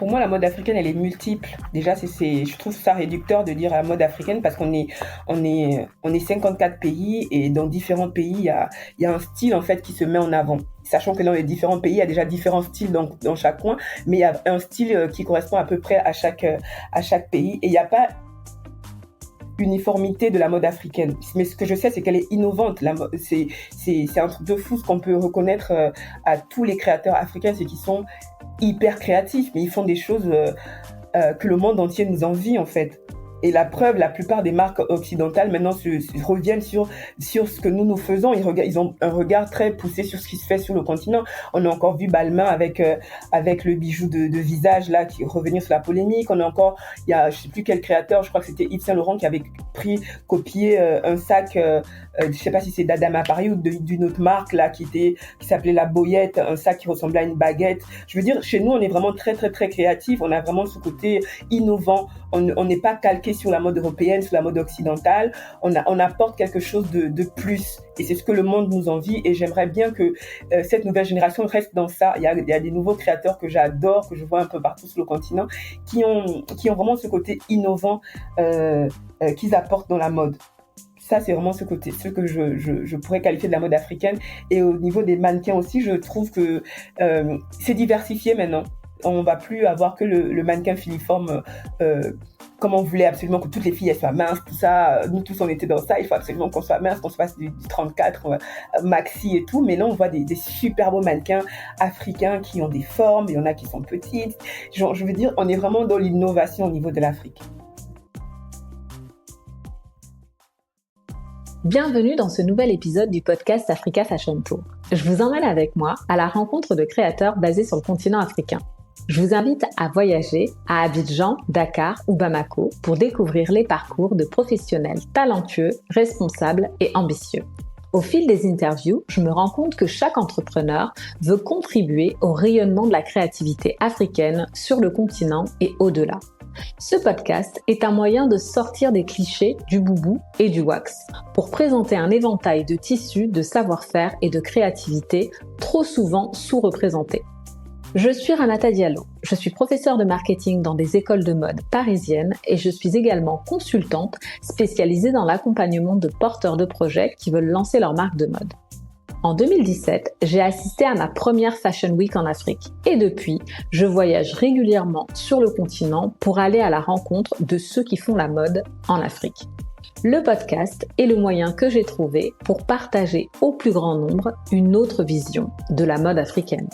pour moi, la mode africaine, elle est multiple. Déjà, je trouve ça réducteur de dire la mode africaine parce on est 54 pays et dans différents pays, il y a un style en fait qui se met en avant. Sachant que dans les différents pays, il y a déjà différents styles dans chaque coin, mais il y a un style qui correspond à peu près à chaque pays. Et il n'y a pas uniformité de la mode africaine. Mais ce que je sais, c'est qu'elle est innovante. C'est un truc de fou ce qu'on peut reconnaître à tous les créateurs africains, c'est qu'ils sont hyper créatifs, mais ils font des choses que le monde entier nous envie en fait. Et la preuve, la plupart des marques occidentales maintenant reviennent sur ce que nous faisons. Ils ont un regard très poussé sur ce qui se fait sur le continent. On a encore vu Balmain avec le bijou de visage là qui revenir sur la polémique. On a encore, il y a je sais plus quel créateur, je crois que c'était Yves Saint Laurent qui avait copié un sac. Je sais pas si c'est d'Adama Paris ou d'une autre marque là qui s'appelait la Boyette, un sac qui ressemblait à une baguette. Je veux dire, chez nous, on est vraiment très très très créatif. On a vraiment ce côté innovant. On n'est pas calqué sur la mode européenne, sur la mode occidentale. On apporte quelque chose de plus. Et c'est ce que le monde nous envie. Et j'aimerais bien que cette nouvelle génération reste dans ça. Il y a des nouveaux créateurs que j'adore, que je vois un peu partout sur le continent, qui ont vraiment ce côté innovant qu'ils apportent dans la mode. Ça, c'est vraiment ce que je pourrais qualifier de la mode africaine. Et au niveau des mannequins aussi, je trouve que c'est diversifié maintenant. On va plus avoir que le mannequin filiforme comme on voulait absolument que toutes les filles elles soient minces, tout ça. Nous tous, on était dans ça. Il faut absolument qu'on soit mince, qu'on se fasse du 34 maxi et tout. Mais là, on voit des super beaux mannequins africains qui ont des formes. Il y en a qui sont petites. Genre, je veux dire, on est vraiment dans l'innovation au niveau de l'Afrique. Bienvenue dans ce nouvel épisode du podcast Africa Fashion Tour. Je vous emmène avec moi à la rencontre de créateurs basés sur le continent africain. Je vous invite à voyager à Abidjan, Dakar ou Bamako pour découvrir les parcours de professionnels talentueux, responsables et ambitieux. Au fil des interviews, je me rends compte que chaque entrepreneur veut contribuer au rayonnement de la créativité africaine sur le continent et au-delà. Ce podcast est un moyen de sortir des clichés du boubou et du wax pour présenter un éventail de tissus, de savoir-faire et de créativité trop souvent sous-représentés. Je suis Ramata Diallo, je suis professeure de marketing dans des écoles de mode parisiennes et je suis également consultante spécialisée dans l'accompagnement de porteurs de projets qui veulent lancer leur marque de mode. En 2017, j'ai assisté à ma première Fashion Week en Afrique et depuis, je voyage régulièrement sur le continent pour aller à la rencontre de ceux qui font la mode en Afrique. Le podcast est le moyen que j'ai trouvé pour partager au plus grand nombre une autre vision de la mode africaine.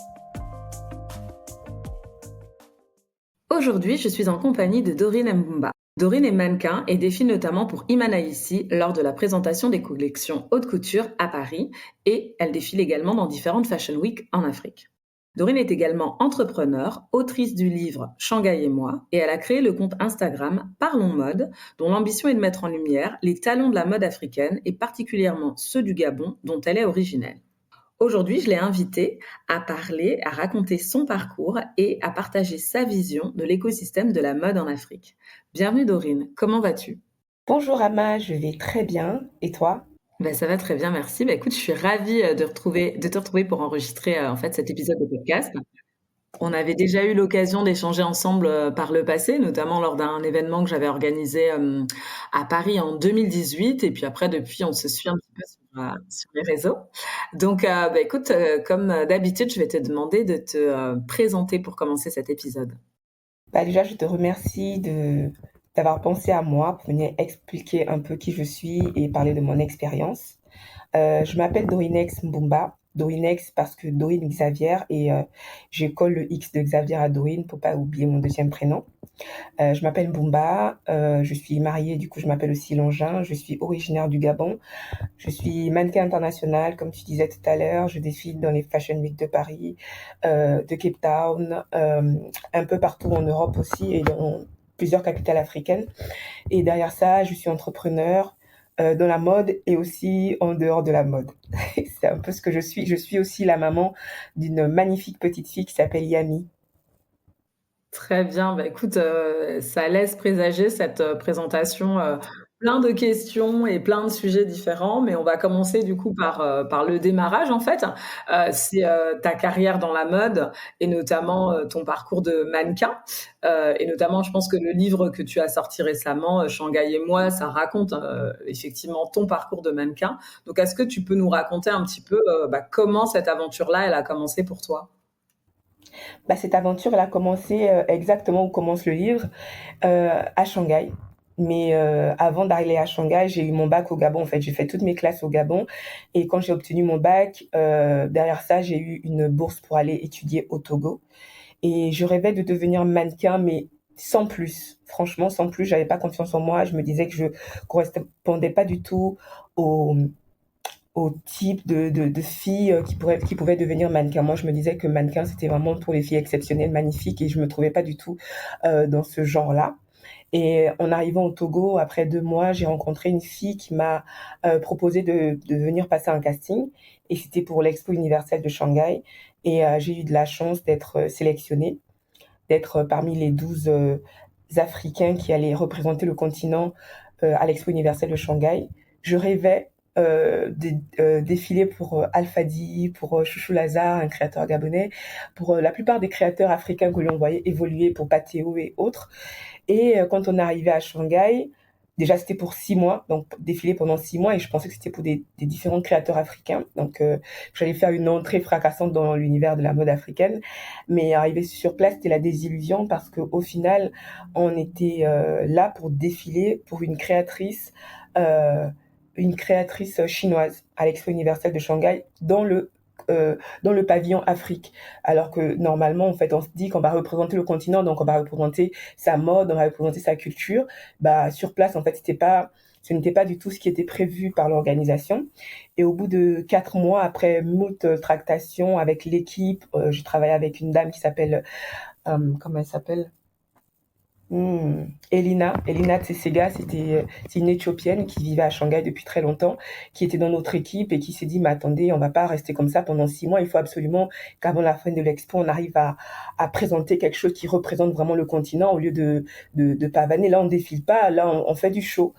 Aujourd'hui, je suis en compagnie de Dorine Mbumba. Dorine est mannequin et défile notamment pour Iman Aissi lors de la présentation des collections haute couture à Paris et elle défile également dans différentes Fashion Week en Afrique. Dorine est également entrepreneure, autrice du livre Shanghai et moi et elle a créé le compte Instagram Parlons Mode dont l'ambition est de mettre en lumière les talents de la mode africaine et particulièrement ceux du Gabon dont elle est originelle. Aujourd'hui, je l'ai invitée à parler, à raconter son parcours et à partager sa vision de l'écosystème de la mode en Afrique. Bienvenue Dorine, comment vas-tu ? Bonjour Ama, je vais très bien. Et toi ? Ça va très bien, merci. Écoute, je suis ravie de te retrouver pour enregistrer cet épisode de podcast. On avait déjà eu l'occasion d'échanger ensemble par le passé, notamment lors d'un événement que j'avais organisé à Paris en 2018. Et puis après, depuis, on se suit un petit peu sur les réseaux. Donc, écoute, comme d'habitude, je vais te demander de te présenter pour commencer cet épisode. Déjà, je te remercie d'avoir pensé à moi pour venir expliquer un peu qui je suis et parler de mon expérience. Je m'appelle Dorinex Mbumba. Dorinex parce que Dorine Xavier et je colle le X de Xavier à Dorine pour pas oublier mon deuxième prénom. Je m'appelle Mbumba, je suis mariée, du coup je m'appelle aussi Longin, je suis originaire du Gabon, je suis mannequin international comme tu disais tout à l'heure, je défile dans les Fashion Week de Paris, de Cape Town, un peu partout en Europe aussi et dans plusieurs capitales africaines. Et derrière ça, je suis entrepreneur dans la mode et aussi en dehors de la mode. C'est un peu ce que je suis. Je suis aussi la maman d'une magnifique petite fille qui s'appelle Yami. Très bien. Écoute, ça laisse présager cette présentation Plein de questions et plein de sujets différents, mais on va commencer du coup par le démarrage en fait. C'est ta carrière dans la mode et notamment ton parcours de mannequin. Et notamment, je pense que le livre que tu as sorti récemment, Shanghai et moi, ça raconte effectivement ton parcours de mannequin. Donc, est-ce que tu peux nous raconter un petit peu comment cette aventure-là, elle a commencé pour toi? Bah, cette aventure, elle a commencé exactement où commence le livre, à Shanghai. Mais avant d'aller à Shanghai, j'ai eu mon bac au Gabon. En fait, j'ai fait toutes mes classes au Gabon. Et quand j'ai obtenu mon bac, derrière ça, j'ai eu une bourse pour aller étudier au Togo. Et je rêvais de devenir mannequin, mais sans plus. Franchement, sans plus. J'avais pas confiance en moi. Je me disais que je correspondais pas du tout au, au type de filles qui pouvaient devenir mannequin. Moi, je me disais que mannequin, c'était vraiment pour les filles exceptionnelles, magnifiques, et je me trouvais pas du tout dans ce genre-là. Et en arrivant au Togo, après 2 mois, j'ai rencontré une fille qui m'a proposé de venir passer un casting. Et c'était pour l'Expo universelle de Shanghai. Et j'ai eu de la chance d'être sélectionnée, d'être parmi les 12 Africains qui allaient représenter le continent à l'Expo universelle de Shanghai. Je rêvais de défiler pour Alfadi, pour Chouchou Lazare, un créateur gabonais, pour la plupart des créateurs africains que l'on voyait évoluer, pour Pateo et autres. Et quand on est arrivé à Shanghai, déjà c'était pour 6 mois, donc défiler pendant 6 mois, et je pensais que c'était pour des différents créateurs africains. Donc j'allais faire une entrée fracassante dans l'univers de la mode africaine. Mais arrivé sur place, c'était la désillusion parce qu'au final, on était là pour défiler pour euh, une créatrice chinoise à l'Expo universelle de Shanghai dans le pavillon Afrique. Alors que normalement, en fait, on se dit qu'on va représenter le continent, donc on va représenter sa mode, on va représenter sa culture. Bah, sur place, en fait, ce n'était pas du tout ce qui était prévu par l'organisation. Et au bout de 4 mois, après moult tractations avec l'équipe, je travaillais avec une dame qui s'appelle, comment elle s'appelle? Elina Tsesega, c'est une Éthiopienne qui vivait à Shanghai depuis très longtemps, qui était dans notre équipe et qui s'est dit, mais attendez, on va pas rester comme ça pendant 6 mois. Il faut absolument qu'avant la fin de l'expo, on arrive à présenter quelque chose qui représente vraiment le continent au lieu de pavaner. Là, on défile pas, là, on fait du show.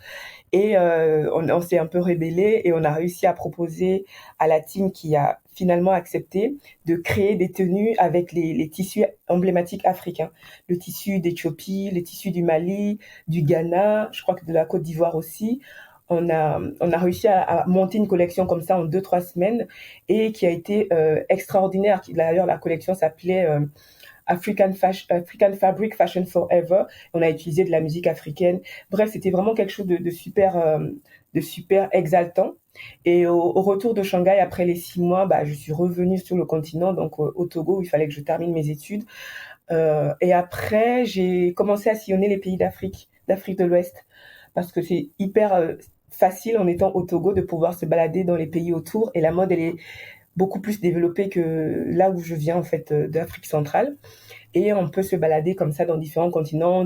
Et on s'est un peu rébellé et on a réussi à proposer à la team qui a finalement accepté de créer des tenues avec les tissus emblématiques africains. Le tissu d'Éthiopie, les tissus du Mali, du Ghana, je crois que de la Côte d'Ivoire aussi. On a réussi à monter une collection comme ça en 2, 3 semaines et qui a été extraordinaire. D'ailleurs, la collection s'appelait African Fabric Fashion Forever. On a utilisé de la musique africaine. Bref, c'était vraiment quelque chose de super exaltant. Et au retour de Shanghai, après les 6 mois, bah, je suis revenue sur le continent, donc au Togo, où il fallait que je termine mes études. Et après, j'ai commencé à sillonner les pays d'Afrique de l'Ouest, parce que c'est hyper facile en étant au Togo de pouvoir se balader dans les pays autour. Et la mode, elle est beaucoup plus développée que là où je viens, en fait, d'Afrique centrale. Et on peut se balader comme ça dans différents continents,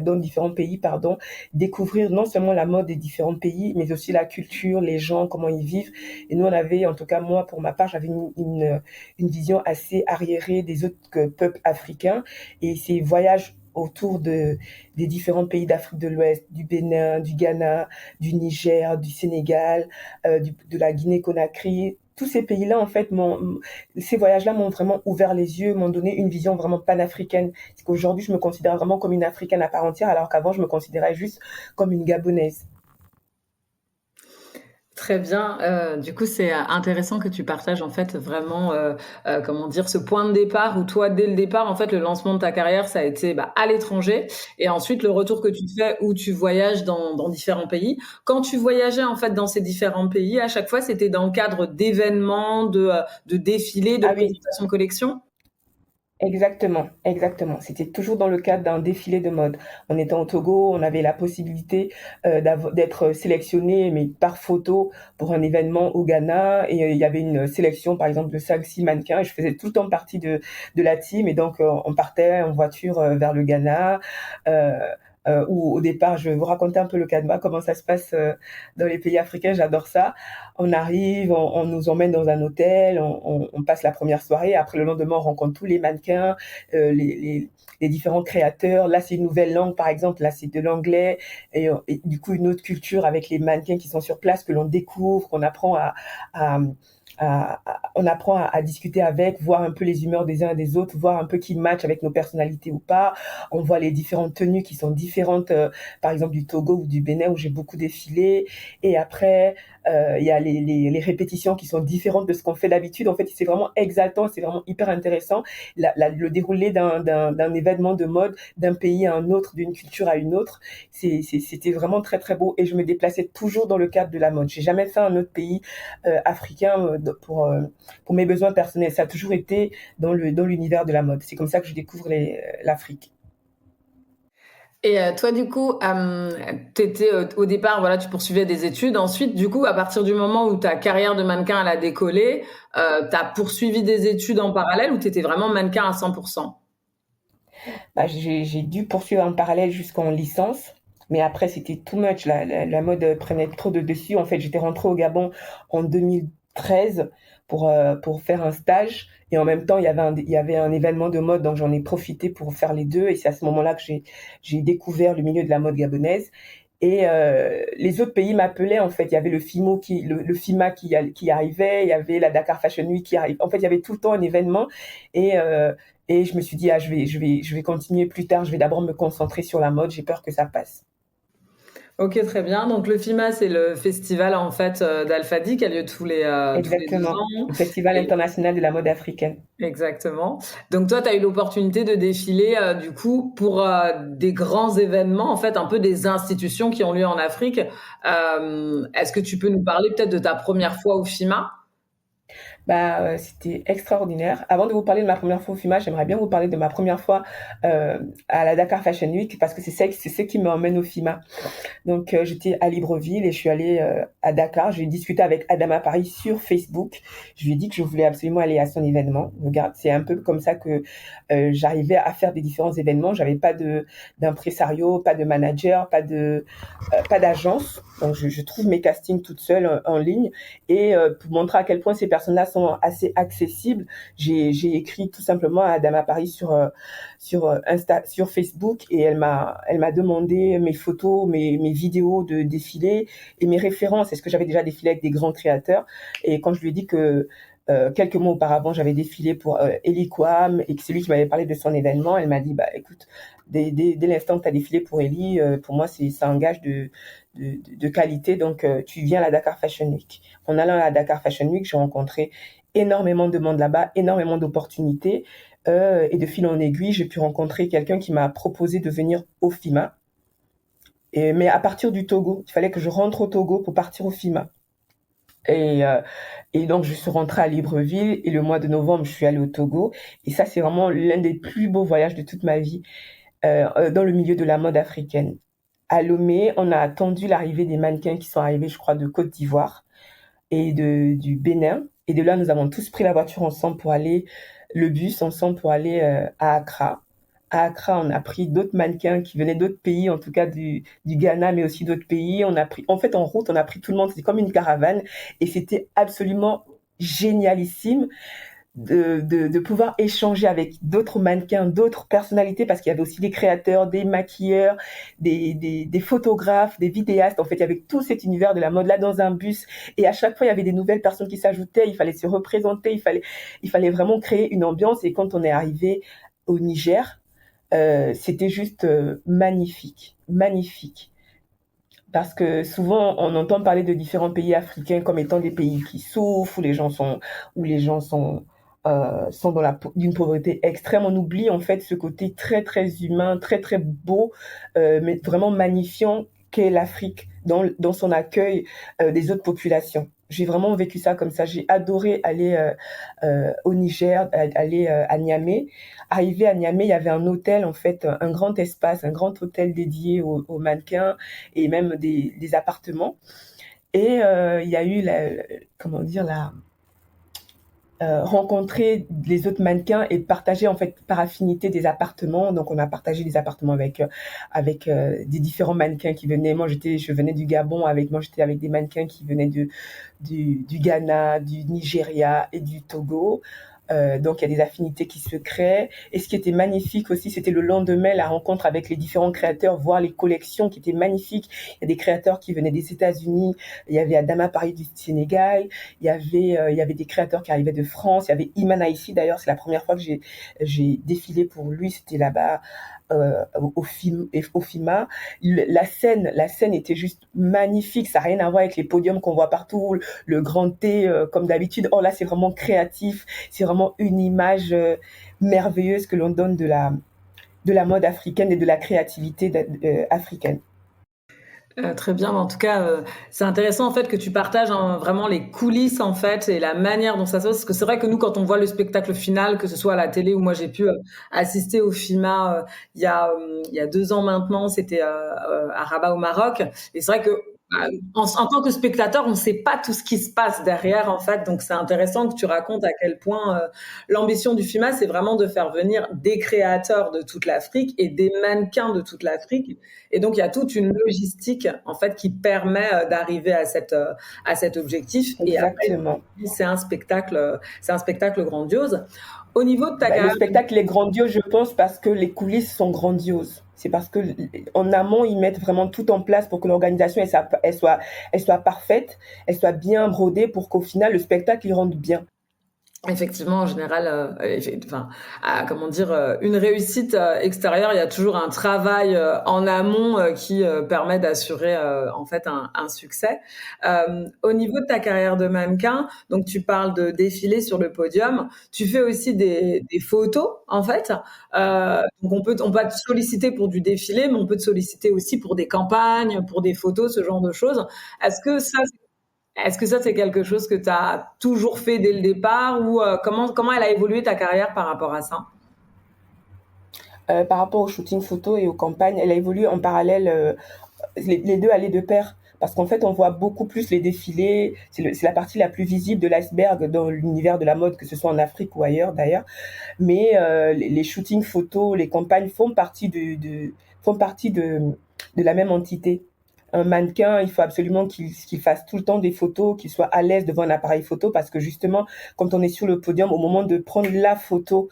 dans différents pays, pardon, découvrir non seulement la mode des différents pays, mais aussi la culture, les gens, comment ils vivent. Et nous, on avait, en tout cas moi, pour ma part, j'avais une vision assez arriérée des autres peuples africains. Et ces voyages autour des différents pays d'Afrique de l'Ouest, du Bénin, du Ghana, du Niger, du Sénégal, de la Guinée-Conakry, tous ces pays-là, en fait, ces voyages-là m'ont vraiment ouvert les yeux, m'ont donné une vision vraiment panafricaine. Parce qu'aujourd'hui, je me considère vraiment comme une Africaine à part entière, alors qu'avant, je me considérais juste comme une Gabonaise. Très bien. Du coup, c'est intéressant que tu partages en fait vraiment, comment dire, ce point de départ où toi, dès le départ, en fait, le lancement de ta carrière, ça a été à l'étranger, et ensuite le retour que tu fais où tu voyages dans différents pays. Quand tu voyageais en fait dans ces différents pays, à chaque fois, c'était dans le cadre d'événements, de défilés, de Ah oui, présentations de collections. exactement, exactement. C'était toujours dans le cadre d'un défilé de mode. En étant au Togo, on avait la possibilité d'être sélectionné, mais par photo, pour un événement au Ghana. Et il y avait une sélection, par exemple, de 5, 6 mannequins. Et je faisais tout le temps partie de la team. Et donc, on partait en voiture vers le Ghana. Euh, où au départ, je vais vous raconter un peu le Canva, comment ça se passe dans les pays africains, j'adore ça. On arrive, on nous emmène dans un hôtel, on passe la première soirée, après le lendemain, on rencontre tous les mannequins, les différents créateurs. Là, c'est une nouvelle langue, par exemple, là, c'est de l'anglais, et du coup, une autre culture avec les mannequins qui sont sur place, que l'on découvre, qu'on apprend à, on apprend à discuter avec, voir un peu les humeurs des uns et des autres, voir un peu qui match avec nos personnalités ou pas. On voit les différentes tenues qui sont différentes, par exemple du Togo ou du Bénin où j'ai beaucoup défilé. Et après, il y a les répétitions qui sont différentes de ce qu'on fait d'habitude. En fait, c'est vraiment exaltant, c'est vraiment hyper intéressant. Le déroulé d'un événement de mode d'un pays à un autre, d'une culture à une autre, c'était vraiment très très beau. Et je me déplaçais toujours dans le cadre de la mode. J'ai jamais fait un autre pays africain pour mes besoins personnels. Ça a toujours été dans l'univers de la mode. C'est comme ça que je découvre l'Afrique. Et toi, du coup, t'étais au départ, voilà, tu poursuivais des études. Ensuite, du coup, à partir du moment où ta carrière de mannequin elle a décollé, t'as poursuivi des études en parallèle ou t'étais vraiment mannequin à 100%? Bah, j'ai dû poursuivre en parallèle jusqu'en licence. Mais après, c'était too much. La mode prenait trop de dessus. En fait, j'étais rentrée au Gabon en 2013 pour faire un stage. Et en même temps, il y avait un événement de mode, donc j'en ai profité pour faire les deux. Et c'est à ce moment-là que j'ai découvert le milieu de la mode gabonaise. Et les autres pays m'appelaient, en fait. Il y avait le FIMA qui arrivait, il y avait la Dakar Fashion Week qui arrivait. En fait, il y avait tout le temps un événement. Et, euh, et je me suis dit, ah, je vais continuer plus tard. Je vais d'abord me concentrer sur la mode. J'ai peur que ça passe. Ok, très bien. Donc le FIMA, c'est le festival en fait d'Alfadi qui a lieu tous les deux Exactement. ans. Le Festival Et- international de la mode africaine. Exactement. Donc toi, tu as eu l'opportunité de défiler du coup pour des grands événements, en fait, un peu des institutions qui ont lieu en Afrique. Est-ce que tu peux nous parler peut-être de ta première fois au FIMA? Bah, c'était extraordinaire. Avant de vous parler de ma première fois au FIMA, j'aimerais bien vous parler de ma première fois à la Dakar Fashion Week parce que c'est ce qui m'emmène au FIMA. Donc, j'étais à Libreville et je suis allée à Dakar. J'ai discuté avec Adama Paris sur Facebook. Je lui ai dit que je voulais absolument aller à son événement. Regarde, c'est un peu comme ça que j'arrivais à faire des différents événements. J'avais pas d'impresario, pas de manager, pas d'agence. Donc, je trouve mes castings toute seule en ligne. Et pour montrer à quel point ces personnes-là sont assez accessibles, j'ai écrit tout simplement à Adama Paris sur Facebook et elle m'a demandé mes photos, mes vidéos de défilés et mes références. Est-ce que j'avais déjà défilé avec des grands créateurs? Et quand je lui ai dit que quelques mois auparavant, j'avais défilé pour Eli Kwam et que c'est lui qui m'avait parlé de son événement, elle m'a dit, bah écoute, dès l'instant que tu as défilé pour Eli, pour moi, c'est un gage de qualité. Donc, tu viens à la Dakar Fashion Week. En allant à la Dakar Fashion Week, j'ai rencontré énormément de monde là-bas, énormément d'opportunités. Et de fil en aiguille, j'ai pu rencontrer quelqu'un qui m'a proposé de venir au FIMA. Mais à partir du Togo, il fallait que je rentre au Togo pour partir au FIMA. Et, euh, et donc, je suis rentrée à Libreville et le mois de novembre, je suis allée au Togo. Et ça, c'est vraiment l'un des plus beaux voyages de toute ma vie dans le milieu de la mode africaine. À Lomé, on a attendu l'arrivée des mannequins qui sont arrivés, je crois, de Côte d'Ivoire et du Bénin. Et de là, nous avons tous pris la voiture ensemble pour aller, le bus ensemble pour aller à Accra. À Accra, on a pris d'autres mannequins qui venaient d'autres pays, en tout cas du Ghana, mais aussi d'autres pays. On a pris, en fait, en route, on a pris tout le monde. C'était comme une caravane et c'était absolument génialissime de pouvoir échanger avec d'autres mannequins, d'autres personnalités, parce qu'il y avait aussi des créateurs, des maquilleurs, des photographes, des vidéastes. En fait, il y avait tout cet univers de la mode là dans un bus. Et à chaque fois, il y avait des nouvelles personnes qui s'ajoutaient. Il fallait se représenter. Il fallait vraiment créer une ambiance. Et quand on est arrivé au Niger, c'était juste magnifique, magnifique. Parce que souvent, on entend parler de différents pays africains comme étant des pays qui souffrent, où les gens sont dans d'une pauvreté extrême. On oublie en fait ce côté très très humain, très très beau, mais vraiment magnifiant qu'est l'Afrique dans son accueil des autres populations. J'ai vraiment vécu ça comme ça. J'ai adoré aller au Niger, aller à Niamey. Arrivé à Niamey, il y avait un hôtel, en fait, un grand espace, un grand hôtel dédié aux mannequins et même des appartements. Et il y a eu comment dire, rencontrer les autres mannequins et partager en fait par affinité des appartements. Donc on a partagé des appartements avec des différents mannequins qui venaient. Je venais du Gabon, j'étais avec des mannequins qui venaient du Ghana, du Nigeria et du Togo. Donc il y a des affinités qui se créent. Et ce qui était magnifique aussi, c'était le lendemain, la rencontre avec les différents créateurs, voir les collections qui étaient magnifiques. Il y a des créateurs qui venaient des États-Unis, il y avait Adama Paris du Sénégal, il y avait des créateurs qui arrivaient de France, il y avait Iman Aïssi d'ailleurs, c'est la première fois que j'ai défilé pour lui, c'était là-bas au FIMA. La scène était juste magnifique, ça n'a rien à voir avec les podiums qu'on voit partout, le grand T comme d'habitude. Oh là, c'est vraiment créatif, c'est vraiment une image merveilleuse que l'on donne de la mode africaine et de la créativité africaine. Très bien, mais en tout cas, c'est intéressant en fait que tu partages vraiment les coulisses en fait et la manière dont ça se passe. Parce que c'est vrai que nous, quand on voit le spectacle final, que ce soit à la télé ou moi j'ai pu assister au FIMA il y a 2 ans maintenant, c'était à Rabat au Maroc. Et c'est vrai que en tant que spectateur, on ne sait pas tout ce qui se passe derrière en fait. Donc c'est intéressant que tu racontes à quel point l'ambition du FIMA, c'est vraiment de faire venir des créateurs de toute l'Afrique et des mannequins de toute l'Afrique. Et donc, il y a toute une logistique, en fait, qui permet d'arriver à cet objectif. Exactement. Et après, c'est un spectacle grandiose. Au niveau de ta carrière... Le spectacle est grandiose, je pense, parce que les coulisses sont grandioses. C'est parce que en amont, ils mettent vraiment tout en place pour que l'organisation elle soit parfaite, elle soit bien brodée pour qu'au final, le spectacle, il rentre bien. Effectivement, en général, comment dire, une réussite extérieure, il y a toujours un travail en amont qui permet d'assurer en fait un succès. Au niveau de ta carrière de mannequin, donc tu parles de défiler sur le podium, tu fais aussi des photos en fait. Donc on peut te solliciter pour du défilé, mais on peut te solliciter aussi pour des campagnes, pour des photos, ce genre de choses. Est-ce que ça, c'est quelque chose que tu as toujours fait dès le départ ou comment elle a évolué ta carrière par rapport à ça? Par rapport au shooting photo et aux campagnes, elle a évolué en parallèle. Les deux allaient de pair. Parce qu'en fait, on voit beaucoup plus les défilés. C'est la partie la plus visible de l'iceberg dans l'univers de la mode, que ce soit en Afrique ou ailleurs d'ailleurs. Mais les shootings photos, les campagnes font partie de la même entité. Un mannequin, il faut absolument qu'il fasse tout le temps des photos, qu'il soit à l'aise devant un appareil photo, parce que justement, quand on est sur le podium, au moment de prendre la photo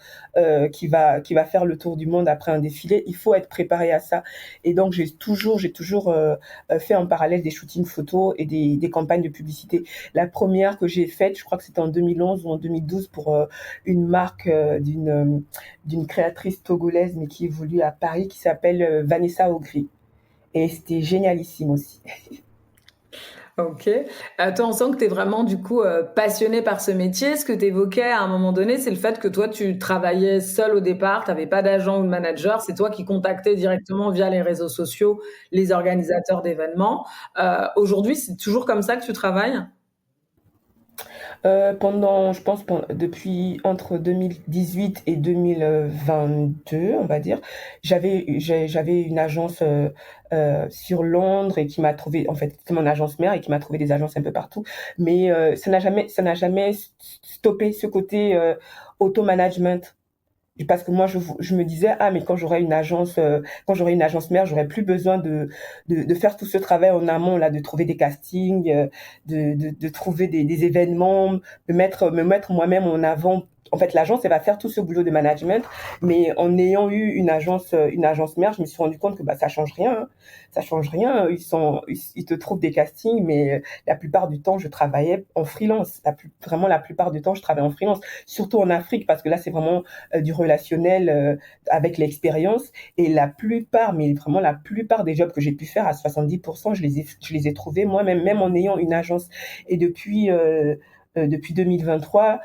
qui va faire le tour du monde après un défilé, il faut être préparé à ça. Et donc, j'ai toujours fait en parallèle des shootings photos et des campagnes de publicité. La première que j'ai faite, je crois que c'était en 2011 ou en 2012 pour une marque d'une créatrice togolaise, mais qui évolue à Paris, qui s'appelle Vanessa Augry. Et c'était génialissime aussi. Ok. Toi, on sent que tu es vraiment du coup passionnée par ce métier. Ce que tu évoquais à un moment donné, c'est le fait que toi, tu travaillais seule au départ, tu n'avais pas d'agent ou de manager. C'est toi qui contactais directement via les réseaux sociaux les organisateurs d'événements. Aujourd'hui, c'est toujours comme ça que tu travailles? Je pense, depuis entre 2018 et 2022, on va dire, j'avais une agence sur Londres et qui m'a trouvé, en fait, c'est mon agence mère et qui m'a trouvé des agences un peu partout. Mais ça n'a jamais stoppé ce côté auto-management. Parce que moi, je me disais, ah, mais quand j'aurai une agence mère, j'aurai plus besoin de faire tout ce travail en amont, là, de trouver des castings, de trouver des événements, me mettre moi-même en avant. En fait, l'agence, elle va faire tout ce boulot de management, mais en ayant eu une agence mère, je me suis rendu compte que, bah, ça change rien, hein. Ça change rien. Ils te trouvent des castings, mais la plupart du temps, je travaillais en freelance. Vraiment, la plupart du temps, je travaillais en freelance. Surtout en Afrique, parce que là, c'est vraiment du relationnel avec l'expérience. Et mais vraiment la plupart des jobs que j'ai pu faire à 70%, je les ai trouvés moi-même, même en ayant une agence. Et depuis 2023,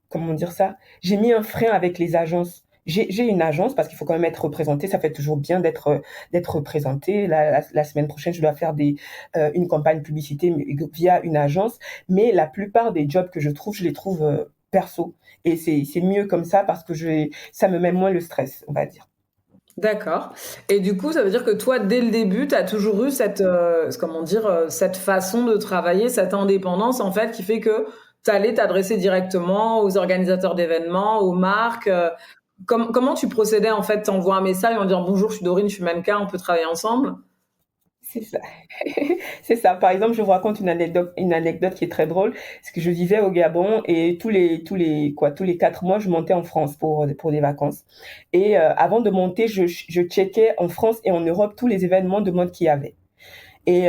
comment dire ça? J'ai mis un frein avec les agences. J'ai une agence parce qu'il faut quand même être représenté. Ça fait toujours bien d'être représenté. La semaine prochaine, je dois faire une campagne publicité via une agence. Mais la plupart des jobs que je les trouve perso. Et c'est mieux comme ça parce que ça me met moins le stress, on va dire. D'accord. Et du coup, ça veut dire que toi, dès le début, tu as toujours eu cette façon de travailler, cette indépendance, en fait, qui fait que t'allais t'adresser directement aux organisateurs d'événements, aux marques. Comment tu procédais en fait? T'envoies un message en disant bonjour, je suis Dorine, je suis mannequin, on peut travailler ensemble? C'est ça. C'est ça. Par exemple, je vous raconte une anecdote qui est très drôle. C'est que je vivais au Gabon et tous les 4 mois, je montais en France pour des vacances. Et avant de monter, je checkais en France et en Europe tous les événements de mode qu'il y avait. Et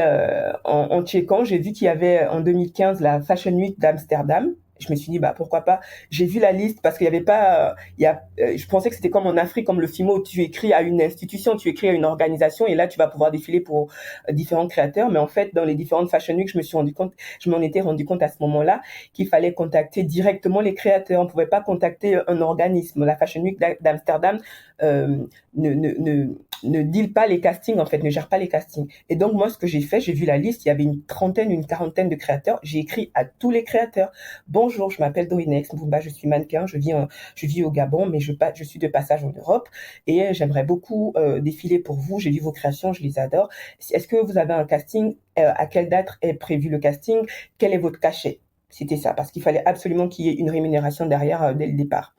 en checkant, j'ai vu qu'il y avait en 2015 la Fashion Week d'Amsterdam. Je me suis dit, bah pourquoi pas. J'ai vu la liste parce qu'il y avait pas, je pensais que c'était comme en Afrique, comme le FIMO, où tu écris à une institution, tu écris à une organisation, et là tu vas pouvoir défiler pour différents créateurs. Mais en fait, dans les différentes Fashion Week, je m'en étais rendu compte à ce moment-là qu'il fallait contacter directement les créateurs. On pouvait pas contacter un organisme. La Fashion Week d'Amsterdam euh, ne, ne, ne, ne deal pas les castings, en fait, ne gère pas les castings. Et donc, moi, ce que j'ai fait, j'ai vu la liste, il y avait une trentaine, une quarantaine de créateurs. J'ai écrit à tous les créateurs. Bonjour, je m'appelle Dorinex Mbumba, je suis mannequin, je vis au Gabon, mais je suis de passage en Europe et j'aimerais beaucoup défiler pour vous. J'ai vu vos créations, je les adore. Est-ce que vous avez un casting? À quelle date est prévu le casting? Quel est votre cachet? C'était ça, parce qu'il fallait absolument qu'il y ait une rémunération derrière dès le départ.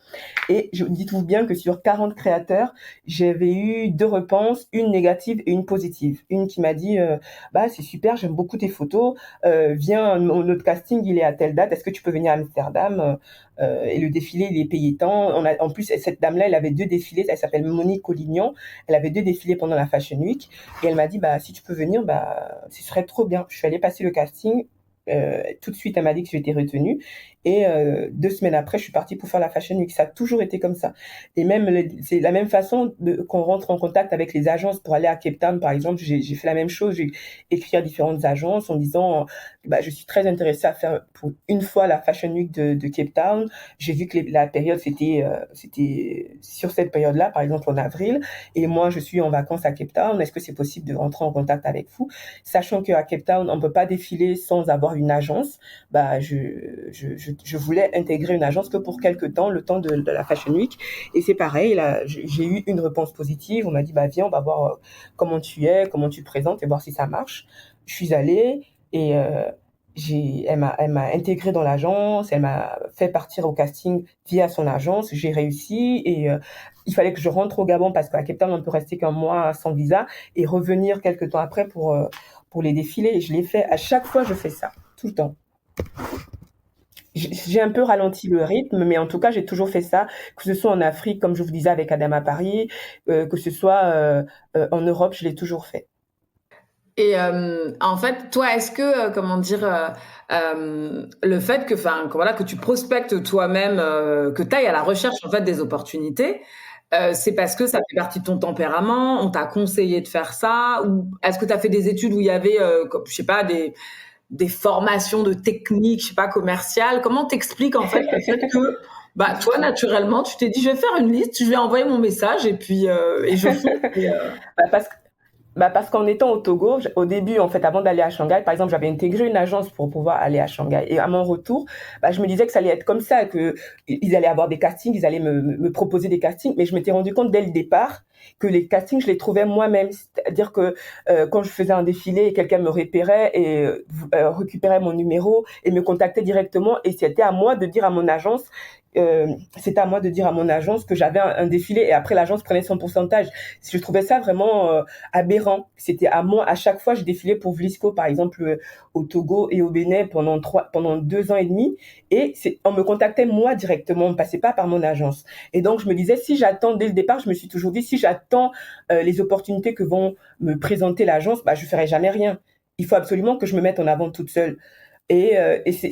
Et dites-vous bien que sur 40 créateurs, j'avais eu 2 réponses, une négative et une positive. Une qui m'a dit, bah c'est super, j'aime beaucoup tes photos, viens, notre casting il est à telle date, est-ce que tu peux venir à Amsterdam? Et le défilé il est payé tant. En plus, cette dame-là, elle avait 2 défilés, elle s'appelle Monique Collignon, elle avait 2 défilés pendant la Fashion Week, et elle m'a dit, bah si tu peux venir, bah ce serait trop bien. Je suis allée passer le casting. Tout de suite, elle m'a dit que j'étais retenue. Et 2 semaines après, je suis partie pour faire la Fashion Week. Ça a toujours été comme ça. Et même, c'est la même façon qu'on rentre en contact avec les agences pour aller à Cape Town, par exemple. J'ai fait la même chose. J'ai écrit à différentes agences en disant, bah, je suis très intéressée à faire pour une fois la Fashion Week de Cape Town. J'ai vu que la période, c'était sur cette période-là, par exemple en avril. Et moi, je suis en vacances à Cape Town. Est-ce que c'est possible de rentrer en contact avec vous? Sachant qu'à Cape Town, on peut pas défiler sans avoir une agence. Bah, je voulais intégrer une agence que pour quelques temps, le temps de la Fashion Week. Et c'est pareil, là, j'ai eu une réponse positive. On m'a dit, bah, viens, on va voir comment tu es, comment tu te présentes et voir si ça marche. Je suis allée et elle m'a intégrée dans l'agence, elle m'a fait partir au casting via son agence. J'ai réussi et il fallait que je rentre au Gabon parce qu'à Cape Town, on ne peut rester qu'un mois sans visa et revenir quelques temps après pour les défilés. Et je l'ai fait. À chaque fois, je fais ça, tout le temps. J'ai un peu ralenti le rythme, mais en tout cas, j'ai toujours fait ça, que ce soit en Afrique, comme je vous disais avec Adama Paris, que ce soit en Europe, je l'ai toujours fait. Et en fait, toi, est-ce que, comment dire, le fait que voilà, que tu prospectes toi-même, que tu ailles à la recherche en fait des opportunités, c'est parce que ça fait partie de ton tempérament, on t'a conseillé de faire ça, ou est-ce que tu as fait des études où il y avait, je sais pas, des formations de techniques, je sais pas, commerciales? Comment t'expliques en fait le fait que, bah, toi, naturellement, tu t'es dit, je vais faire une liste, je vais envoyer mon message et puis et je fonce. Bah, parce qu'en étant au Togo, au début, en fait, avant d'aller à Shanghai, par exemple, j'avais intégré une agence pour pouvoir aller à Shanghai. Et à mon retour, bah, je me disais que ça allait être comme ça, que ils allaient avoir des castings, ils allaient me proposer des castings. Mais je m'étais rendu compte dès le départ que les castings, je les trouvais moi-même. C'est-à-dire que quand je faisais un défilé et quelqu'un me repérait et récupérait mon numéro et me contactait directement, et c'était à moi de dire à mon agence c'était à moi de dire à mon agence que j'avais un défilé et après l'agence prenait son pourcentage. Je trouvais ça vraiment aberrant. C'était à moi, à chaque fois je défilais pour Vlisco par exemple au Togo et au Bénin pendant 2 ans et demi et on me contactait moi directement, on ne passait pas par mon agence. Et donc je me disais si j'attends dès le départ, je me suis toujours dit si j'attends les opportunités que vont me présenter l'agence, bah je ferai jamais rien. Il faut absolument que je me mette en avant toute seule. Et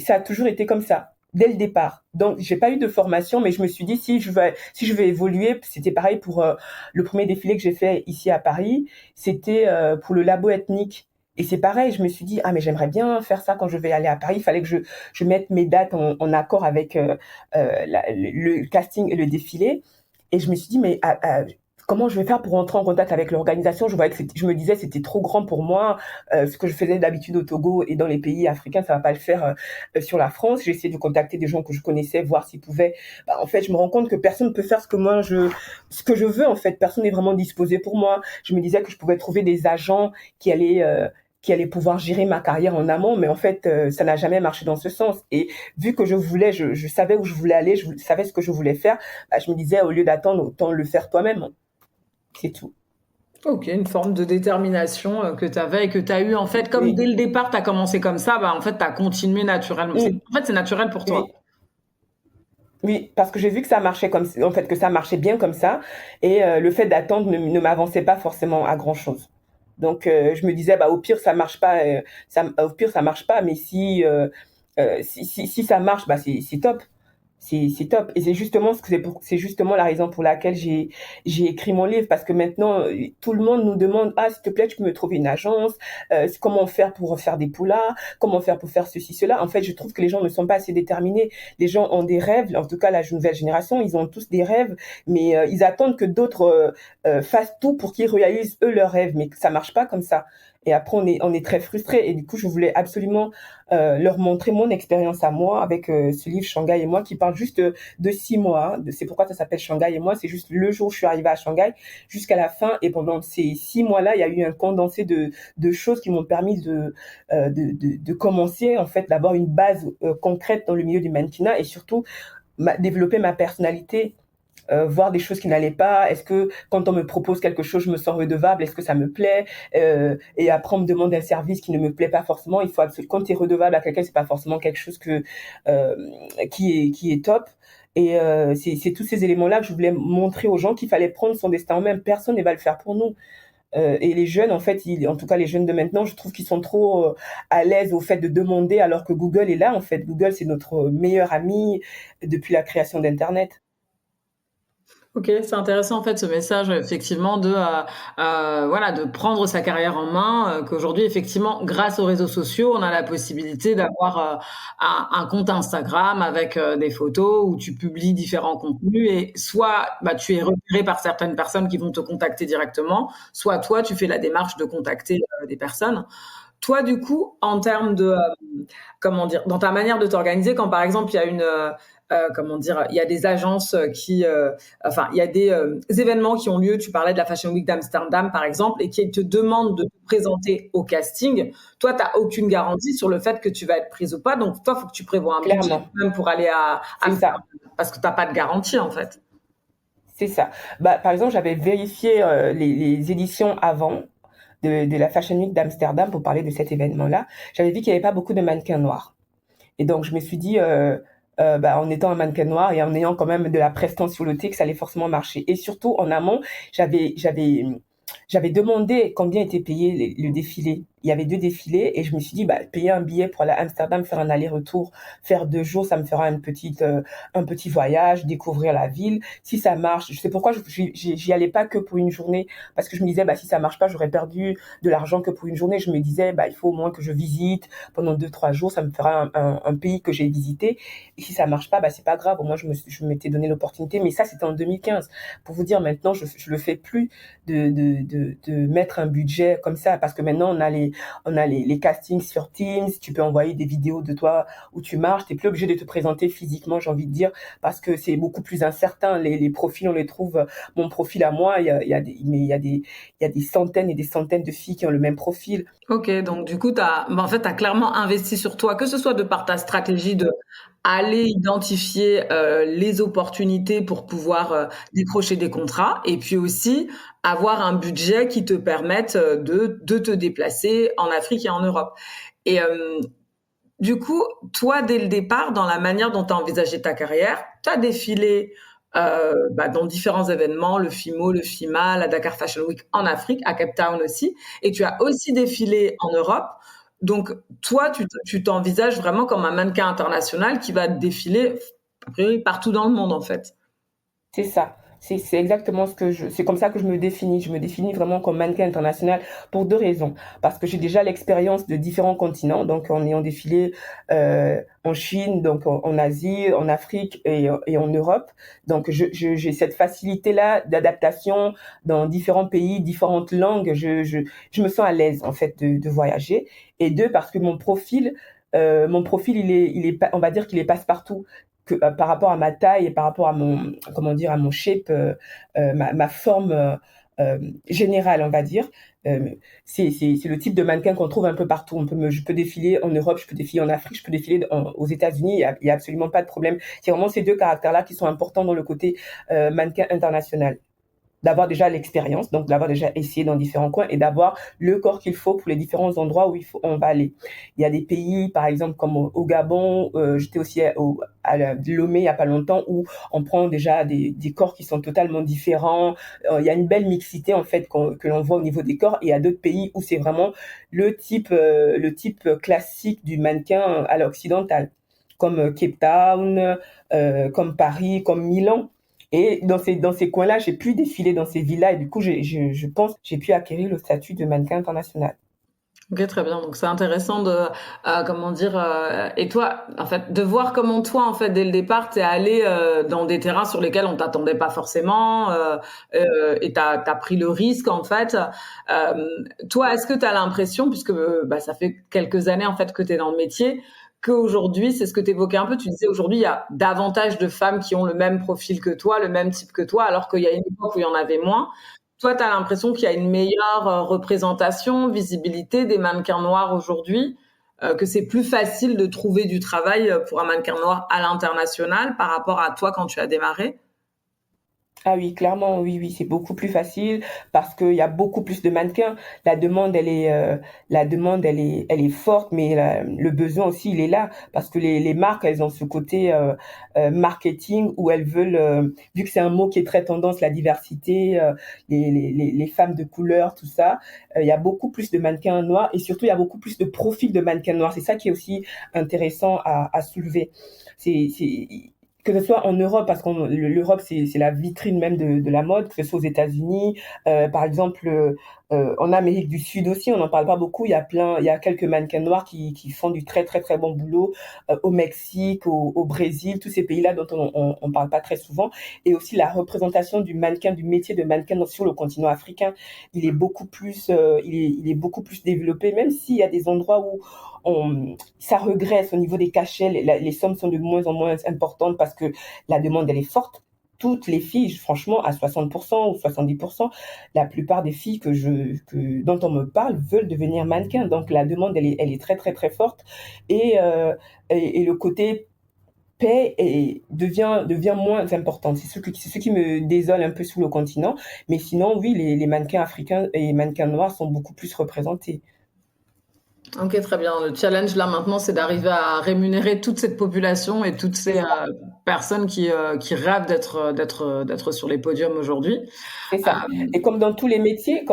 ça a toujours été comme ça dès le départ. Donc, j'ai pas eu de formation, mais je me suis dit si je vais évoluer, c'était pareil pour le premier défilé que j'ai fait ici à Paris, c'était pour le labo ethnique. Et c'est pareil, je me suis dit ah mais j'aimerais bien faire ça quand je vais aller à Paris. Il fallait que je mette mes dates en accord avec le casting et le défilé. Et je me suis dit mais comment je vais faire pour entrer en contact avec l'organisation? Je voyais que je me disais c'était trop grand pour moi. Ce que je faisais d'habitude au Togo et dans les pays africains, ça va pas le faire sur la France. J'ai essayé de contacter des gens que je connaissais, voir s'ils pouvaient. Bah, en fait, je me rends compte que personne ne peut faire ce que je veux. En fait, personne n'est vraiment disposé pour moi. Je me disais que je pouvais trouver des agents qui allaient qui allait pouvoir gérer ma carrière en amont, mais en fait, ça n'a jamais marché dans ce sens. Et vu que je savais où je voulais aller, je savais ce que je voulais faire, bah, je me disais, au lieu d'attendre, autant le faire toi-même. C'est tout. OK, une forme de détermination, que tu avais et que tu as eu en fait, comme Oui, dès le départ, tu as commencé comme ça, bah, en fait, tu as continué naturellement. oui, En fait, c'est naturel pour toi. oui. Oui, parce que j'ai vu que ça marchait en fait, que ça marchait bien comme ça, et le fait d'attendre ne m'avançait pas forcément à grand chose. Donc, je me disais, bah, au pire, ça marche pas, au pire, ça marche pas, mais si ça marche, bah, c'est top. C'est top. Et c'est justement la raison pour laquelle j'ai écrit mon livre, parce que maintenant, tout le monde nous demande, ah, s'il te plaît, tu peux me trouver une agence, comment faire pour faire des poulas, comment faire pour faire ceci, cela. En fait, je trouve que les gens ne sont pas assez déterminés. Les gens ont des rêves, en tout cas, la nouvelle génération, ils ont tous des rêves, mais ils attendent que d'autres fassent tout pour qu'ils réalisent eux leurs rêves, mais ça marche pas comme ça. Et après, on est très frustrés. Et du coup, je voulais absolument leur montrer mon expérience à moi avec ce livre Shanghai et moi, qui parle juste de 6 mois. C'est pourquoi ça s'appelle Shanghai et moi. C'est juste le jour où je suis arrivée à Shanghai jusqu'à la fin. Et pendant ces 6 mois-là, il y a eu un condensé de choses qui m'ont permis de commencer, en fait, d'avoir une base concrète dans le milieu du mannequinat, et surtout développer ma personnalité, voir des choses qui n'allaient pas. Est-ce que quand on me propose quelque chose, je me sens redevable? Est-ce que ça me plaît? Et après, on me demande un service qui ne me plaît pas forcément. Quand tu es redevable à quelqu'un, c'est pas forcément quelque chose euh, qui est top. Et c'est tous ces éléments-là que je voulais montrer aux gens, qu'il fallait prendre son destin en main. Personne ne va le faire pour nous. Et les jeunes, en fait, en tout cas les jeunes de maintenant, je trouve qu'ils sont trop à l'aise au fait de demander, alors que Google est là. En fait, Google, c'est notre meilleur ami depuis la création d'Internet. OK, c'est intéressant en fait ce message effectivement voilà, de prendre sa carrière en main, qu'aujourd'hui effectivement grâce aux réseaux sociaux, on a la possibilité d'avoir, un compte Instagram avec, des photos où tu publies différents contenus et soit, bah, tu es repéré par certaines personnes qui vont te contacter directement, soit toi tu fais la démarche de contacter, des personnes. Toi du coup, en termes de, comment dire? Dans ta manière de t'organiser, quand par exemple il y a comment dire? Il y a des agences enfin, il y a des événements qui ont lieu. Tu parlais de la Fashion Week d'Amsterdam, par exemple, et qui te demandent de te présenter au casting. Toi, tu n'as aucune garantie sur le fait que tu vas être prise ou pas. Donc, toi, il faut que tu prévois un budget Clairement, même pour aller c'est ça. parce que tu n'as pas de garantie, en fait. C'est ça. Bah, par exemple, j'avais vérifié les éditions avant de la Fashion Week d'Amsterdam pour parler de cet événement-là. J'avais vu qu'il n'y avait pas beaucoup de mannequins noirs. Et donc, je me suis dit, bah, en étant un mannequin noir et en ayant quand même de la prestance sur le thé, que ça allait forcément marcher. Et surtout, en amont, j'avais demandé combien était payé le défilé. Il y avait 2 défilés, et je me suis dit, bah, payer un billet pour aller à Amsterdam, faire un aller-retour, faire 2 jours, ça me fera un petit voyage, découvrir la ville. Si ça marche, je sais pourquoi j'y allais pas que pour une journée, parce que je me disais, bah, si ça marche pas, j'aurais perdu de l'argent que pour une journée. Je me disais, bah, il faut au moins que je visite pendant 2, 3 jours, ça me fera un pays que j'ai visité. Et si ça marche pas, bah, c'est pas grave. Au moins, je m'étais donné l'opportunité. Mais ça, c'était en 2015. Pour vous dire, maintenant, je le fais plus de mettre un budget comme ça, parce que maintenant, on a les castings sur Teams. Tu peux envoyer des vidéos de toi où tu marches. T'es plus obligé de te présenter physiquement, j'ai envie de dire, parce que c'est beaucoup plus incertain. Les profils, on les trouve. Mon profil à moi, mais il y a des centaines et des centaines de filles qui ont le même profil. OK, donc du coup, en fait, tu as clairement investi sur toi, que ce soit de par ta stratégie de aller identifier, les opportunités pour pouvoir, décrocher des contrats et puis aussi avoir un budget qui te permette, de te déplacer en Afrique et en Europe et du coup, toi, dès le départ, dans la manière dont tu as envisagé ta carrière, tu as défilé, bah, dans différents événements, le FIMO, le FIMA, la Dakar Fashion Week en Afrique, à Cape Town aussi, et tu as aussi défilé en Europe. Donc, toi, tu t'envisages vraiment comme un mannequin international qui va défiler a priori partout dans le monde, en fait. C'est ça. C'est exactement c'est comme ça que je me définis. Je me définis vraiment comme mannequin international pour 2 raisons. Parce que j'ai déjà l'expérience de différents continents, donc en ayant défilé en Chine, donc en Asie, en Afrique et en Europe. Donc j'ai cette facilité-là d'adaptation dans différents pays, différentes langues. Je me sens à l'aise, en fait, de voyager. Et 2, parce que mon profil, on va dire qu'il est passe-partout, par rapport à ma taille et par rapport à mon, comment dire, à mon shape, ma forme générale, on va dire. C'est le type de mannequin qu'on trouve un peu partout. Je peux défiler en Europe, je peux défiler en Afrique, je peux défiler aux États-Unis. Il y a absolument pas de problème. C'est vraiment ces deux caractères-là qui sont importants dans le côté mannequin international. D'avoir déjà l'expérience, donc d'avoir déjà essayé dans différents coins et d'avoir le corps qu'il faut pour les différents endroits où on va aller. Il y a des pays, par exemple, comme au Gabon, j'étais aussi à Lomé il y a pas longtemps, où on prend déjà des corps qui sont totalement différents. Il y a une belle mixité, en fait, que l'on voit au niveau des corps. Et il y a d'autres pays où c'est vraiment le type classique du mannequin à l'occidental, comme Cape Town, comme Paris, comme Milan. Et dans ces coins-là, j'ai pu défiler dans ces villes-là et du coup, je pense que j'ai pu acquérir le statut de mannequin international. Ok, très bien. Donc c'est intéressant de comment dire et toi en fait de voir comment toi en fait dès le départ t'es allé dans des terrains sur lesquels on t'attendait pas forcément et t'as pris le risque en fait. Toi, est-ce que t'as l'impression, puisque ça fait quelques années en fait que t'es dans le métier, qu'aujourd'hui, c'est ce que tu évoquais un peu, tu disais aujourd'hui, il y a davantage de femmes qui ont le même profil que toi, le même type que toi, alors qu'il y a une époque où il y en avait moins. Toi, tu as l'impression qu'il y a une meilleure représentation, visibilité des mannequins noirs aujourd'hui, que c'est plus facile de trouver du travail pour un mannequin noir à l'international par rapport à toi quand tu as démarré? Ah oui, clairement, oui, oui, c'est beaucoup plus facile parce qu'il y a beaucoup plus de mannequins. La demande, elle est forte, mais le besoin aussi, il est là parce que les marques, elles ont ce côté marketing où elles veulent, vu que c'est un mot qui est très tendance, la diversité, les femmes de couleur, tout ça, il y a beaucoup plus de mannequins noirs et surtout il y a beaucoup plus de profils de mannequins noirs. C'est ça qui est aussi intéressant à soulever. C'est que ce soit en Europe, parce que l'Europe, c'est la vitrine même de la mode, que ce soit aux États-Unis, par exemple, en Amérique du Sud aussi, on n'en parle pas beaucoup, il y a quelques mannequins noirs qui font du très, très, très bon boulot, au Mexique, au Brésil, tous ces pays-là dont on parle pas très souvent, et aussi la représentation du mannequin, du métier de mannequin sur le continent africain, il est beaucoup plus développé, même s'il y a des endroits où ça regresse au niveau des cachets, les sommes sont de moins en moins importantes parce que la demande, elle est forte. Toutes les filles, franchement, à 60% ou 70%, la plupart des filles dont on me parle veulent devenir mannequin. Donc, la demande, elle est très, très, très forte. Et le côté paix devient moins important. C'est ce qui me désole un peu sur le continent. Mais sinon, oui, les mannequins africains et mannequins noirs sont beaucoup plus représentés. Ok, très bien. Le challenge là maintenant, c'est d'arriver à rémunérer toute cette population et toutes ces personnes qui rêvent d'être sur les podiums aujourd'hui. C'est ça. Et comme dans tous les métiers,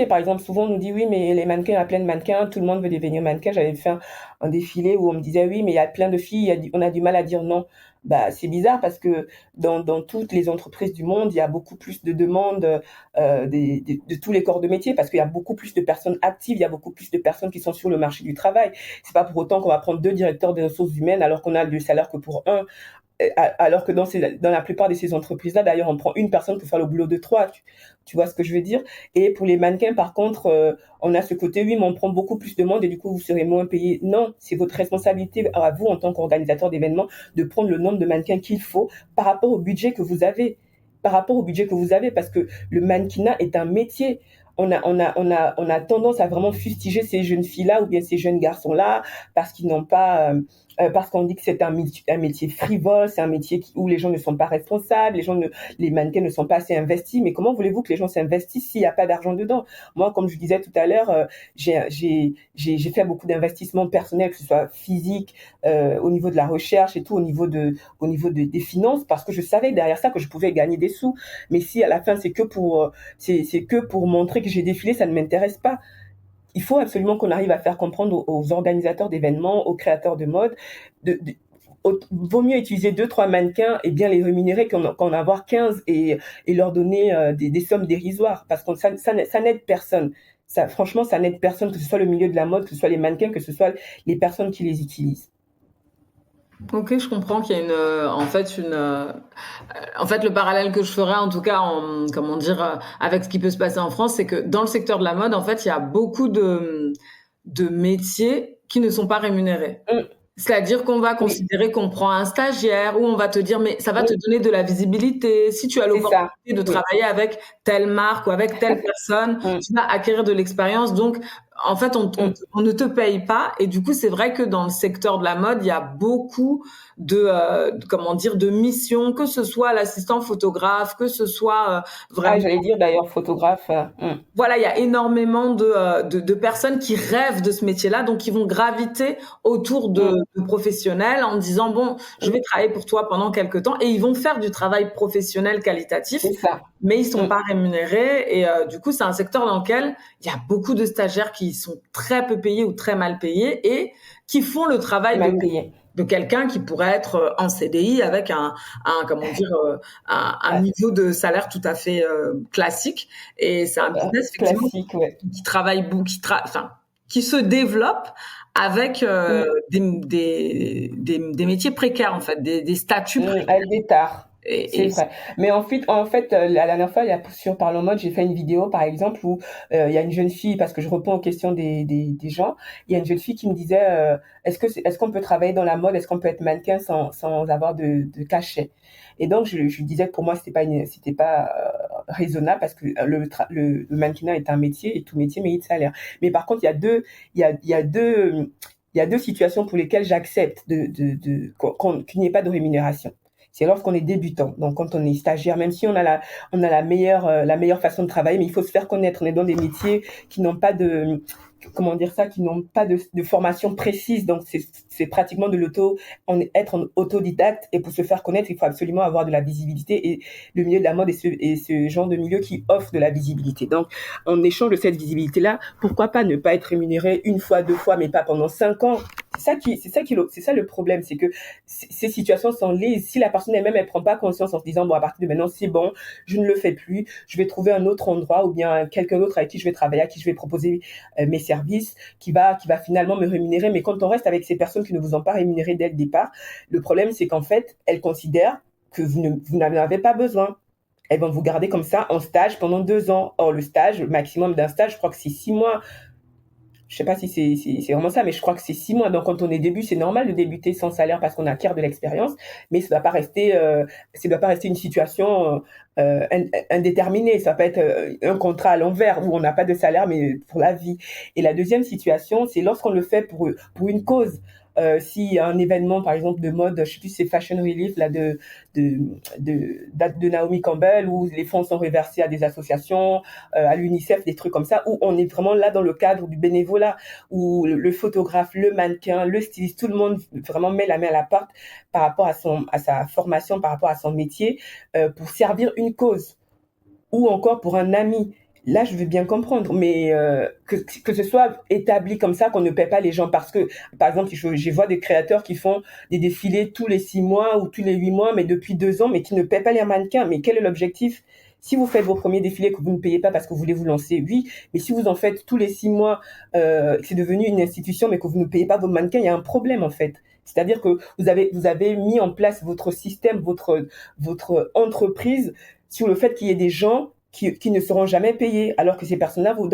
par exemple, souvent on nous dit oui, mais les mannequins, il y a plein de mannequins, tout le monde veut devenir mannequin. J'avais fait un défilé où on me disait oui, mais il y a plein de filles, on a du mal à dire non. Bah, c'est bizarre parce que dans toutes les entreprises du monde, il y a beaucoup plus de demandes de tous les corps de métier parce qu'il y a beaucoup plus de personnes actives, il y a beaucoup plus de personnes qui sont sur le marché du travail. C'est pas pour autant qu'on va prendre 2 directeurs des ressources humaines alors qu'on a le salaire que pour un. Alors que dans la plupart de ces entreprises-là, d'ailleurs, on prend une personne pour faire le boulot de 3. Tu vois ce que je veux dire? Et pour les mannequins, par contre, on a ce côté, oui, mais on prend beaucoup plus de monde et du coup, vous serez moins payé. Non, c'est votre responsabilité à vous, en tant qu'organisateur d'événements, de prendre le nombre de mannequins qu'il faut par rapport au budget que vous avez. Par rapport au budget que vous avez, parce que le mannequinat est un métier. On a tendance à vraiment fustiger ces jeunes filles-là ou bien ces jeunes garçons-là parce qu'ils n'ont pas, parce qu'on dit que c'est un métier frivole, c'est un métier où les gens ne sont pas responsables, les mannequins ne sont pas assez investis. Mais comment voulez-vous que les gens s'investissent s'il n'y a pas d'argent dedans? Moi, comme je disais tout à l'heure, j'ai fait beaucoup d'investissements personnels, que ce soit physique, au niveau de la recherche et tout, au niveau des finances, parce que je savais derrière ça que je pouvais gagner des sous. Mais si à la fin c'est que pour montrer que j'ai défilé, ça ne m'intéresse pas. Il faut absolument qu'on arrive à faire comprendre aux organisateurs d'événements, aux créateurs de mode, vaut mieux utiliser 2-3 mannequins et bien les rémunérer qu'en avoir 15 et leur donner des sommes dérisoires parce que ça n'aide personne. Ça, franchement, ça n'aide personne, que ce soit le milieu de la mode, que ce soit les mannequins, que ce soit les personnes qui les utilisent. Ok, je comprends qu'il y a en fait, le parallèle que je ferais, en tout cas, comment dire, avec ce qui peut se passer en France, c'est que dans le secteur de la mode, en fait, il y a beaucoup de métiers qui ne sont pas rémunérés. C'est-à-dire qu'on va Oui, considérer qu'on prend un stagiaire ou on va te dire, mais ça va te oui, donner de la visibilité. Si tu as c'est ça. l'opportunité de Oui. travailler avec telle marque ou avec telle personne, Mm, tu vas acquérir de l'expérience. Donc, en fait, mm. on ne te paye pas. Et du coup, c'est vrai que dans le secteur de la mode, il y a beaucoup comment dire, de missions, que ce soit l'assistant photographe, que ce soit Ah, vraiment j'allais dire d'ailleurs photographe. voilà, il y a énormément de personnes qui rêvent de ce métier-là, donc qui vont graviter autour Mm, de professionnels en disant, bon, je mm. vais travailler pour toi pendant quelques temps, et ils vont faire du travail professionnel qualitatif, C'est ça. mais ils sont Mm. pas rémunérés, et du coup, c'est un secteur dans lequel il y a beaucoup de stagiaires qui sont très peu payés ou très mal payés, et qui font le travail Mal payé. de quelqu'un qui pourrait être en CDI avec comment dire, un Ah, niveau de salaire tout à fait classique. Et c'est un business effectivement classique, ouais. qui travaille beaucoup, enfin, qui se développe avec Mm, des métiers précaires en fait, des statuts précaires. avec des tares. C'est Et vrai. Mais en fait, la dernière fois, sur Parlons Mode, j'ai fait une vidéo, par exemple, où il y a une jeune fille, parce que je réponds aux questions des gens, il y a une jeune fille qui me disait, est-ce qu'on peut travailler dans la mode, est-ce qu'on peut être mannequin sans avoir de cachet? Et donc, je lui disais que pour moi, c'était pas raisonnable, parce que le mannequinat est un métier, et tout métier mérite salaire. Mais par contre, il y a deux situations pour lesquelles j'accepte qu'il n'y ait pas de rémunération. C'est lorsqu'on est débutant. Donc, quand on est stagiaire, même si on a la meilleure façon de travailler, mais il faut se faire connaître. On est dans des métiers qui n'ont pas comment dire ça, qui n'ont pas de formation précise. Donc, c'est pratiquement de être en autodidacte. Et pour se faire connaître, il faut absolument avoir de la visibilité. Et le milieu de la mode est ce genre de milieu qui offre de la visibilité. Donc, en échange de cette visibilité-là, pourquoi pas ne pas être rémunéré une fois, deux fois, mais pas pendant 5 ans? C'est ça le problème, c'est que ces situations sont liées. Si la personne elle-même, elle prend pas conscience en se disant, bon, à partir de maintenant, c'est bon, je ne le fais plus, je vais trouver un autre endroit ou bien quelqu'un d'autre avec qui je vais travailler, à qui je vais proposer mes services, qui va finalement me rémunérer. Mais quand on reste avec ces personnes qui ne vous ont pas rémunéré dès le départ, le problème, c'est qu'en fait, elles considèrent que vous n'en avez pas besoin. Elles vont vous garder comme ça en stage pendant 2 ans. Or, le maximum d'un stage, je crois que c'est 6 mois. Je sais pas si c'est vraiment ça, mais je crois que c'est 6 mois. Donc, quand on est début, c'est normal de débuter sans salaire parce qu'on acquiert de l'expérience, mais ça doit pas rester une situation indéterminée. Ça peut être un contrat à l'envers où on n'a pas de salaire, mais pour la vie. Et la deuxième situation, c'est lorsqu'on le fait pour une cause. S'il y a un événement, par exemple, de mode, je sais plus, c'est Fashion Relief, là, de Naomi Campbell, où les fonds sont reversés à des associations, à l'UNICEF, des trucs comme ça, où on est vraiment là dans le cadre du bénévolat, où le photographe, le mannequin, le styliste, tout le monde vraiment met la main à la porte par rapport à sa formation, par rapport à son métier, pour servir une cause ou encore pour un ami. Là, je veux bien comprendre, mais que ce soit établi comme ça, qu'on ne paie pas les gens parce que, par exemple, je vois des créateurs qui font des défilés tous les 6 mois ou tous les 8 mois, mais depuis 2 ans, mais qui ne paient pas les mannequins. Mais quel est l'objectif? Si vous faites vos premiers défilés que vous ne payez pas parce que vous voulez vous lancer, oui, mais si vous en faites tous les 6 mois, c'est devenu une institution, mais que vous ne payez pas vos mannequins, il y a un problème en fait. C'est-à-dire que vous avez mis en place votre système, votre entreprise sur le fait qu'il y ait des gens qui ne seront jamais payés, alors que ces personnes-là vous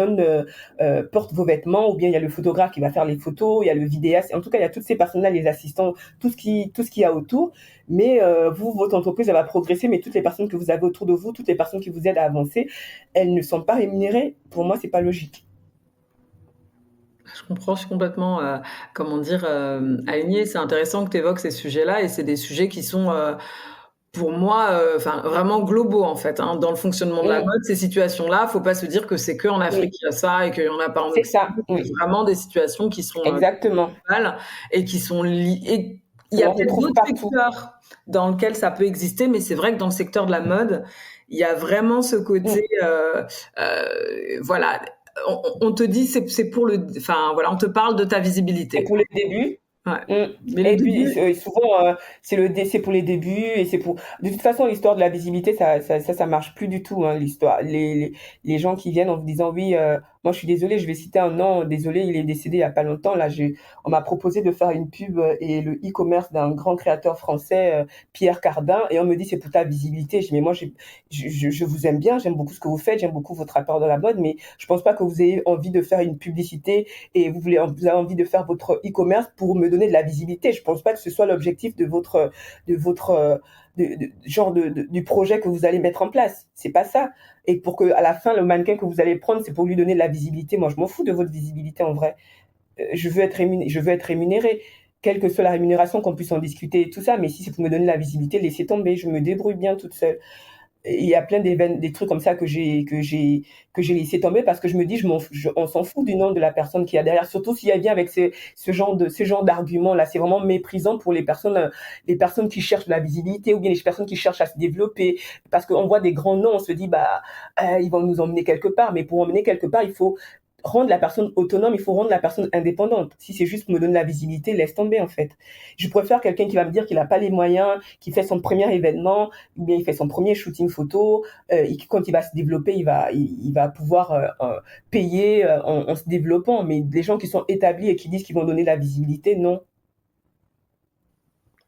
portent vos vêtements, ou bien il y a le photographe qui va faire les photos, il y a le vidéaste, en tout cas il y a toutes ces personnes-là, les assistants, tout ce qu'il y a autour. Mais votre entreprise, elle va progresser, mais toutes les personnes que vous avez autour de vous, toutes les personnes qui vous aident à avancer, elles ne sont pas rémunérées. Pour moi, c'est pas logique. je comprends, je suis complètement, comment dire, alignée. C'est intéressant que tu évoques ces sujets-là et c'est des sujets qui sont, pour moi, enfin, vraiment globaux, en fait, hein. Dans le fonctionnement de la Mm, mode, ces situations-là, faut pas se dire que c'est qu'en Afrique oui, qu'il y a ça et qu'il y en a pas en c'est Occident. ça, C'est oui, vraiment des situations qui sont, exactement. globales et qui sont et il y a On peut-être retrouve d'autres partout. secteurs dans lesquels ça peut exister, mais c'est vrai que dans le secteur de la mode, il y a vraiment ce côté, Mm. voilà, on te dit c'est pour enfin, voilà, on te parle de ta C'est visibilité. pour les débuts. Ouais. Mm. Mais le Et puis début, souvent c'est pour les débuts, et c'est pour de toute façon l'histoire de la visibilité, ça marche plus du tout, hein, l'histoire les gens qui viennent en vous disant oui, Moi, je suis désolée, je vais citer un nom. Désolée, il est décédé il y a pas longtemps. Là, on m'a proposé de faire une pub et le e-commerce d'un grand créateur français, Pierre Cardin, et on me dit c'est pour ta visibilité. Je dis mais moi, je vous aime bien, j'aime beaucoup ce que vous faites, j'aime beaucoup votre rapport dans la mode, mais je pense pas que vous ayez envie de faire une publicité et vous avez envie de faire votre e-commerce pour me donner de la visibilité. Je pense pas que ce soit l'objectif de votre genre du projet que vous allez mettre en place. C'est pas ça. Et pour que à la fin le mannequin que vous allez prendre, c'est pour lui donner de la visibilité. Moi, je m'en fous de votre visibilité en vrai. Je veux être rémunérée, quelle que soit la rémunération, qu'on puisse en discuter et tout ça. Mais si c'est pour me donner la visibilité, laissez tomber. Je me débrouille bien toute seule. Il y a plein des trucs comme ça que j'ai laissé tomber parce que je me dis on s'en fout du nom de la personne qui a derrière, surtout s'il y a bien avec ce genre d'arguments là. C'est vraiment méprisant pour les personnes qui cherchent de la visibilité ou bien les personnes qui cherchent à se développer, parce qu'on voit des grands noms, on se dit ils vont nous emmener quelque part, mais pour emmener quelque part il faut rendre la personne autonome, il faut rendre la personne indépendante. Si c'est juste pour me donner la visibilité, laisse tomber en fait. Je préfère quelqu'un qui va me dire qu'il n'a pas les moyens, qui fait son premier événement, ou bien il fait son premier shooting photo, et quand il va se développer, il va pouvoir payer en se développant. Mais des gens qui sont établis et qui disent qu'ils vont donner la visibilité, non.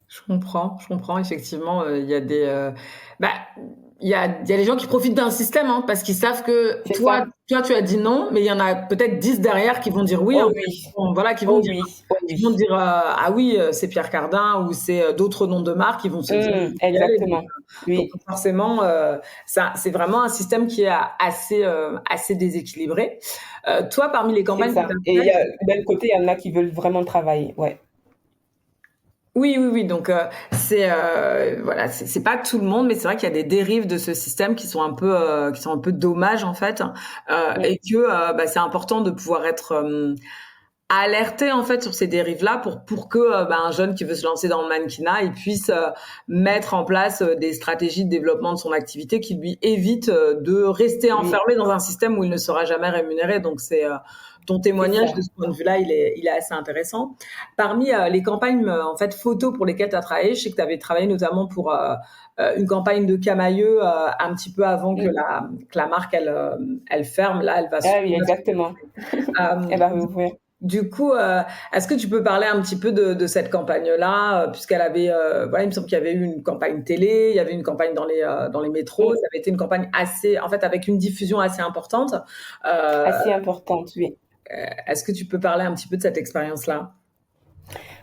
Je comprends. Effectivement, il y a bah, il y a des gens qui profitent d'un système, hein, parce qu'ils savent que C'est ça. toi, tu as dit non, mais il y en a peut-être 10 derrière qui vont dire oui, en Oh fait. oui, Bon, voilà, oh oui, oh qui vont oui. dire ah oui, c'est Pierre Cardin ou c'est d'autres noms de marques qui vont se dire y aller. Exactement. Donc Oui, forcément, ça, c'est vraiment un système qui est assez déséquilibré. Toi, parmi les c'est campagnes que tu ça. as Et faites, d'un côté, il y en a qui veulent vraiment travailler. Ouais. oui. Donc voilà, c'est pas tout le monde, mais c'est vrai qu'il y a des dérives de ce système qui sont un peu dommages en fait, Mm. et que c'est important de pouvoir être alerté en fait sur ces dérives-là pour que un jeune qui veut se lancer dans le mannequinat, il puisse mettre en place des stratégies de développement de son activité qui lui évitent de rester Oui, enfermé dans un système où il ne sera jamais rémunéré. Donc c'est ton c'est témoignage de ça. ce point de vue-là, il est assez intéressant. Parmi les campagnes en fait photos pour lesquelles tu as travaillé, je sais que tu avais travaillé notamment pour une campagne de Camailleux un petit peu avant que Mm. la marque elle ferme. Là, elle va Ah oui, s'ouvrir. exactement. Euh, Elle va rouvrir. du coup, est-ce que tu peux parler un petit peu de cette campagne-là, puisqu'elle avait, voilà, il me semble qu'il y avait eu une campagne télé, il y avait une campagne dans les métros, Mm. ça avait été une campagne assez, en fait, avec une diffusion assez importante. Euh, Assez importante, oui. Est-ce que tu peux parler un petit peu de cette expérience-là?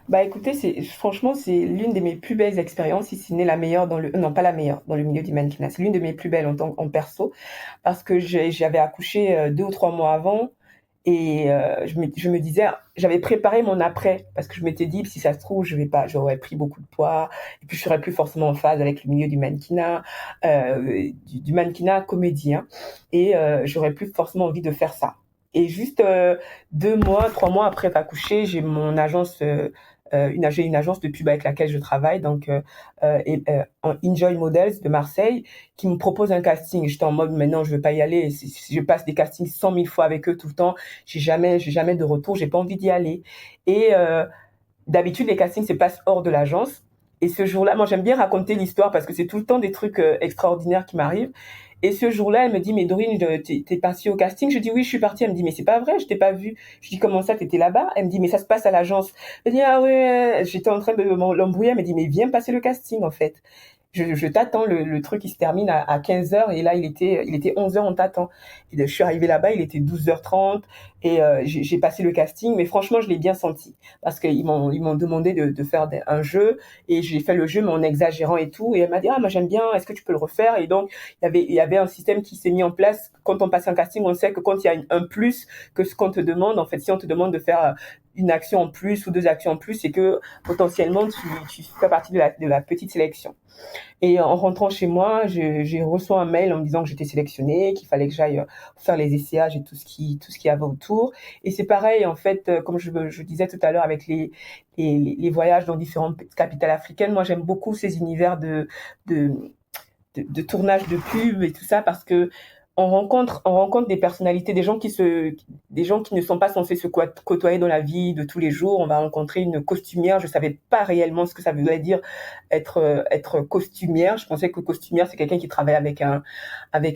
Bah écoutez, franchement, c'est l'une de mes plus belles expériences, si ce n'est la meilleure non pas la meilleure, dans le milieu du mannequinat. C'est l'une de mes plus belles en perso, parce que j'avais accouché 2 ou 3 mois avant, et je me disais, j'avais préparé mon après, parce que je m'étais dit, si ça se trouve, j'aurais pris beaucoup de poids, et puis je serais plus forcément en phase avec le milieu du mannequinat, du mannequinat comédien, et j'aurais plus forcément envie de faire ça. Et juste 2 mois, 3 mois après accoucher, j'ai mon agence, j'ai une agence de pub avec laquelle je travaille, donc en Enjoy Models de Marseille, qui me propose un casting. J'étais en mode, maintenant, je veux pas y aller. Je passe des castings 100 000 fois avec eux tout le temps. J'ai jamais de retour. J'ai pas envie d'y aller. Et d'habitude, les castings se passent hors de l'agence. Et ce jour-là, moi, j'aime bien raconter l'histoire parce que c'est tout le temps des trucs extraordinaires qui m'arrivent. Et ce jour-là, elle me dit, mais Dorine, t'es partie au casting? Je dis, oui, je suis partie. Elle me dit, mais c'est pas vrai, je t'ai pas vue. Je dis, comment ça, t'étais là-bas? Elle me dit, mais ça se passe à l'agence. Elle dit, ah ouais, j'étais en train de l'embrouiller. Elle me dit, mais viens passer le casting, en fait. Je t'attends, le truc il se termine à 15h et là il était 11h, on t'attend. Et je suis arrivée là-bas, il était 12h30 et j'ai passé le casting, mais franchement je l'ai bien senti parce qu'ils m'ont demandé de faire un jeu et j'ai fait le jeu mais en exagérant et tout, et elle m'a dit ah moi j'aime bien, est-ce que tu peux le refaire? Et donc il y avait un système qui s'est mis en place. Quand on passe un casting, on sait que quand il y a un plus que ce qu'on te demande, en fait si on te demande de faire une action en plus ou 2 actions en plus, c'est que potentiellement tu fais partie de la petite sélection. Et en rentrant chez moi, j'ai reçu un mail en me disant que j'étais sélectionnée, qu'il fallait que j'aille faire les essayages et tout ce qui y avait autour. Et c'est pareil, en fait, comme je disais tout à l'heure avec les voyages dans différentes capitales africaines, moi j'aime beaucoup ces univers de tournage de pub et tout ça parce que on rencontre des personnalités, des gens qui ne sont pas censés se côtoyer dans la vie de tous les jours. On va rencontrer une costumière. Je savais pas réellement ce que ça voulait dire être costumière. Je pensais que costumière, c'est quelqu'un qui travaille avec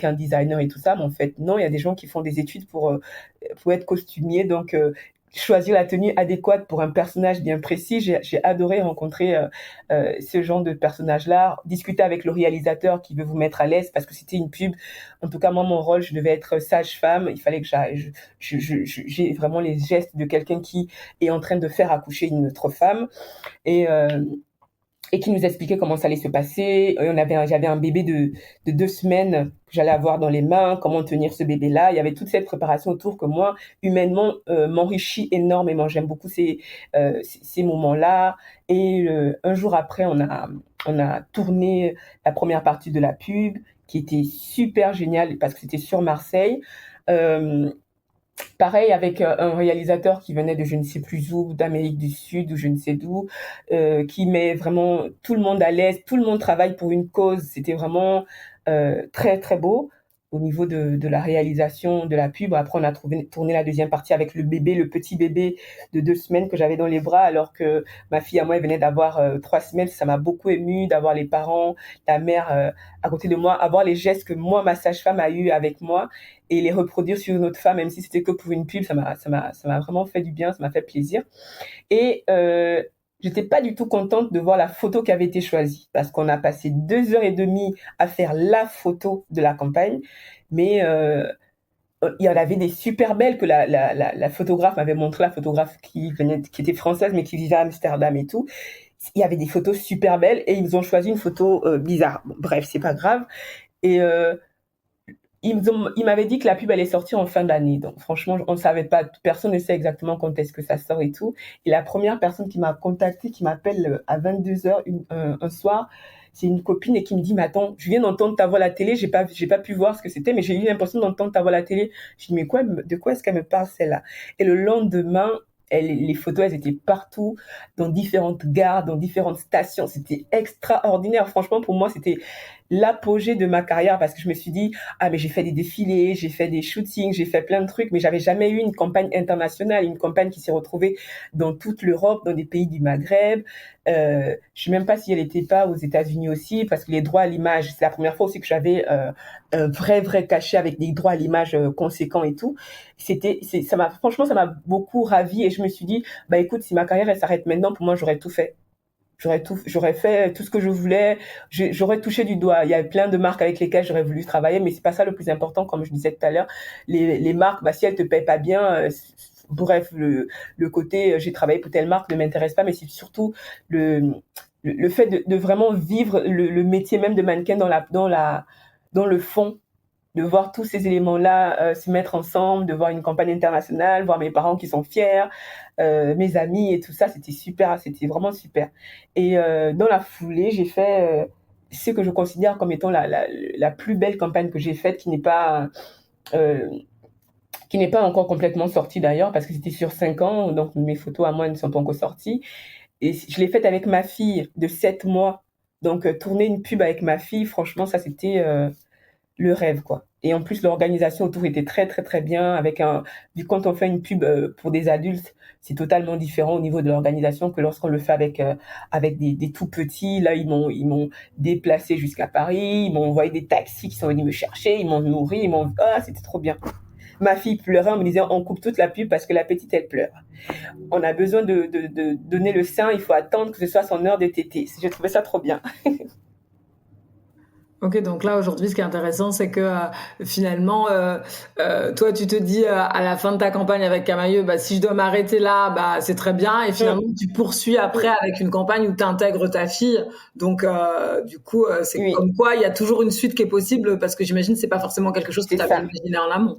un designer et tout ça. Mais en fait, non, il y a des gens qui font des études pour être costumier. Donc, choisir la tenue adéquate pour un personnage bien précis. J'ai adoré rencontrer ce genre de personnage-là, discuter avec le réalisateur qui veut vous mettre à l'aise parce que c'était une pub. En tout cas, moi, mon rôle, je devais être sage-femme. Il fallait que j'ai vraiment les gestes de quelqu'un qui est en train de faire accoucher une autre femme. Et, euh, et qui nous expliquait comment ça allait se passer. J'avais un bébé de 2 semaines que j'allais avoir dans les mains, comment tenir ce bébé-là. Il y avait toute cette préparation autour que moi, humainement, m'enrichit énormément. J'aime beaucoup ces moments-là. Et un jour après, on a tourné la première partie de la pub, qui était super géniale parce que c'était sur Marseille. Euh, Pareil avec un réalisateur qui venait de je ne sais plus où, d'Amérique du Sud ou je ne sais d'où, qui met vraiment tout le monde à l'aise, tout le monde travaille pour une cause. C'était vraiment très très beau au niveau de la réalisation de la pub. Après, on a tourné la deuxième partie avec le bébé, le petit bébé de 2 semaines que j'avais dans les bras, alors que ma fille à moi elle venait d'avoir 3 semaines. Ça m'a beaucoup émue d'avoir les parents, la mère à côté de moi, avoir les gestes que moi, ma sage-femme a eu avec moi et les reproduire sur une autre femme, même si c'était que pour une pub, ça m'a vraiment fait du bien, ça m'a fait plaisir. Et j'étais pas du tout contente de voir la photo qui avait été choisie, parce qu'on a passé 2 heures et demie à faire la photo de la campagne, mais il y en avait des super belles que la photographe m'avait montré, la photographe qui était française, mais qui vivait à Amsterdam et tout. Il y avait des photos super belles et ils ont choisi une photo bizarre. Bon, bref, c'est pas grave. Et ils m'avaient dit que la pub allait sortir en fin d'année. Donc, franchement, on ne savait pas. Personne ne sait exactement quand est-ce que ça sort et tout. Et la première personne qui m'a contactée, qui m'appelle à 22 heures un soir, c'est une copine et qui me dit, mais attends, je viens d'entendre ta voix à la télé. J'ai pas pu voir ce que c'était, mais j'ai eu l'impression d'entendre ta voix à la télé. Je dis, mais de quoi est-ce qu'elle me parle, celle-là? Et le lendemain, les photos, elles étaient partout, dans différentes gares, dans différentes stations. C'était extraordinaire. Franchement, pour moi, c'était l'apogée de ma carrière parce que je me suis dit, ah, mais j'ai fait des défilés, j'ai fait des shootings, j'ai fait plein de trucs, mais j'avais jamais eu une campagne internationale, une campagne qui s'est retrouvée dans toute l'Europe, dans des pays du Maghreb. Je sais même pas si elle était pas aux États-Unis aussi, parce que les droits à l'image, c'est la première fois aussi que j'avais un vrai cachet avec des droits à l'image conséquents et tout. Franchement, ça m'a beaucoup ravie et je me suis dit, bah écoute, si ma carrière elle s'arrête maintenant, pour moi, j'aurais tout fait. J'aurais fait tout ce que je voulais. J'aurais touché du doigt. Il y a plein de marques avec lesquelles j'aurais voulu travailler, mais c'est pas ça le plus important, comme je disais tout à l'heure. Les marques, bah, si elles te payent pas bien, bref, le côté, j'ai travaillé pour telle marque ne m'intéresse pas, mais c'est surtout le, le fait de vraiment vivre le métier même de mannequin dans le fond, de voir tous ces éléments-là se mettre ensemble, de voir une campagne internationale, voir mes parents qui sont fiers, mes amis et tout ça, c'était super, c'était vraiment super. Et dans la foulée, j'ai fait ce que je considère comme étant la plus belle campagne que j'ai faite, euh, qui n'est pas encore complètement sortie d'ailleurs, parce que c'était sur 5 ans, donc mes photos à moi ne sont pas encore sorties. Et je l'ai faite avec ma fille de 7 mois. Donc tourner une pub avec ma fille, franchement, ça c'était le rêve, quoi. Et en plus, l'organisation autour était très, très, très bien. Vu quand on fait une pub pour des adultes, c'est totalement différent au niveau de l'organisation que lorsqu'on le fait avec des tout petits. Là, ils m'ont déplacé jusqu'à Paris. Ils m'ont envoyé des taxis qui sont venus me chercher. Ils m'ont nourri. C'était trop bien. Ma fille pleurait en me disant, on coupe toute la pub parce que la petite, elle pleure. On a besoin de donner le sein. Il faut attendre que ce soit son heure de tétée. J'ai trouvé ça trop bien. Ok, donc là aujourd'hui, ce qui est intéressant, c'est que finalement, toi, tu te dis à la fin de ta campagne avec Camailleux, bah, si je dois m'arrêter là, bah, c'est très bien. Et finalement, tu poursuis après avec une campagne où tu intègres ta fille. Donc, du coup, c'est Oui, comme quoi il y a toujours une suite qui est possible parce que j'imagine que c'est pas forcément quelque chose que c'est tu avais ça. imaginé en amont.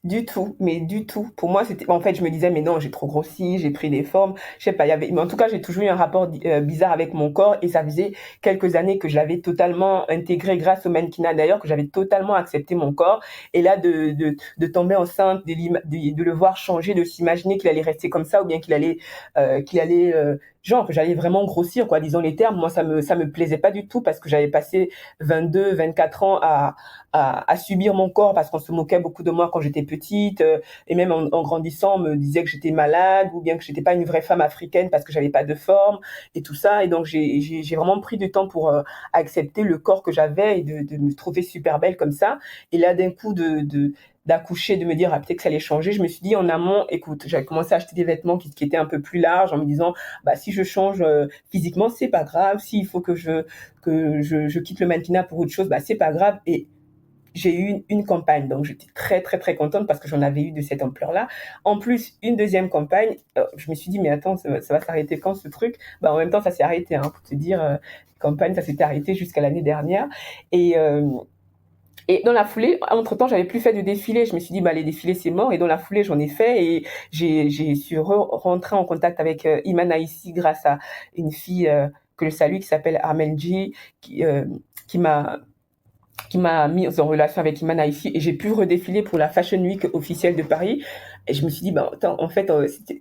Du tout, mais du tout. Pour moi, en fait, je me disais, mais non, j'ai trop grossi, j'ai pris des formes. Je sais pas, mais en tout cas, j'ai toujours eu un rapport bizarre avec mon corps et ça faisait quelques années que je l'avais totalement intégré grâce au mannequinat d'ailleurs, que j'avais totalement accepté mon corps. Et là, de tomber enceinte, de le voir changer, de s'imaginer qu'il allait rester comme ça ou bien qu'il allait genre que j'allais vraiment grossir, quoi, disons les termes. Moi, ça me plaisait pas du tout parce que j'avais passé 22, 24 ans à subir mon corps parce qu'on se moquait beaucoup de moi quand j'étais petite, et même en grandissant, on me disait que j'étais malade ou bien que j'étais pas une vraie femme africaine parce que j'avais pas de forme et tout ça. Et donc, j'ai vraiment pris du temps pour accepter le corps que j'avais et de me trouver super belle comme ça. Et là, d'un coup, d'accoucher, de me dire ah, peut-être que ça allait changer. Je me suis dit en amont, écoute, j'avais commencé à acheter des vêtements qui étaient un peu plus larges en me disant bah si je change physiquement, c'est pas grave. S'il faut que je quitte le mannequinat pour autre chose, bah c'est pas grave. Et j'ai eu une campagne, donc j'étais très très très contente parce que j'en avais eu de cette ampleur-là. En plus, une deuxième campagne, je me suis dit mais attends, ça va s'arrêter quand ce truc? Bah en même temps, ça s'est arrêté, hein, pour te dire, campagne, ça s'était arrêté jusqu'à l'année dernière. Et et dans la foulée, entre-temps, j'avais plus fait de défilé. Je me suis dit, bah, les défilés, c'est mort. Et dans la foulée, j'en ai fait et j'ai su rentrer en contact avec Iman Aïssi grâce à une fille que je salue qui s'appelle Armel G, qui, euh, qui m'a qui m'a mis en relation avec Iman Aïssi et j'ai pu redéfiler pour la Fashion Week officielle de Paris. Et je me suis dit, bah, attends, en fait,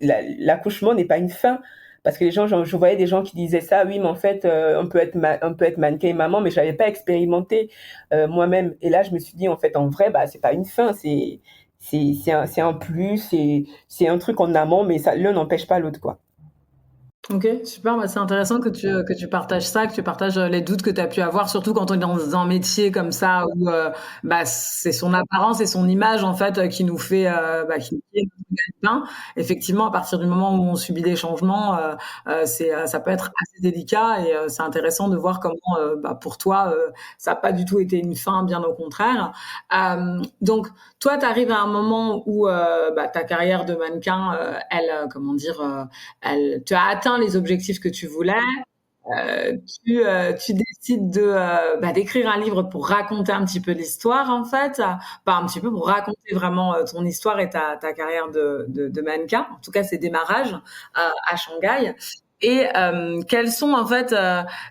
l'accouchement n'est pas une fin. Parce que les gens, je voyais des gens qui disaient ça, oui, mais en fait, on peut être mannequin et maman, mais j'avais pas expérimenté moi-même. Et là, je me suis dit, en fait, en vrai, bah, c'est pas une fin, c'est un plus, c'est un truc en amont, mais ça, l'un n'empêche pas l'autre, quoi. OK, super, bah, c'est intéressant que tu partages ça, que tu partages, les doutes que tu as pu avoir, surtout quand on est dans un métier comme ça où, bah, c'est son apparence et son image, en fait, qui nous fait, bah, qui est notre gagne-pain. Effectivement, à partir du moment où on subit des changements, ça peut être assez délicat et c'est intéressant de voir comment, bah, pour toi, ça a pas du tout été une fin, bien au contraire. Donc toi, tu arrives à un moment où, bah, ta carrière de mannequin, elle, comment dire, tu as atteint les objectifs que tu voulais. Tu décides bah, d'écrire un livre pour raconter un petit peu l'histoire, en fait, pas un petit peu pour raconter vraiment ton histoire et ta carrière de mannequin, en tout cas ses démarrages à Shanghai. Et quels sont en fait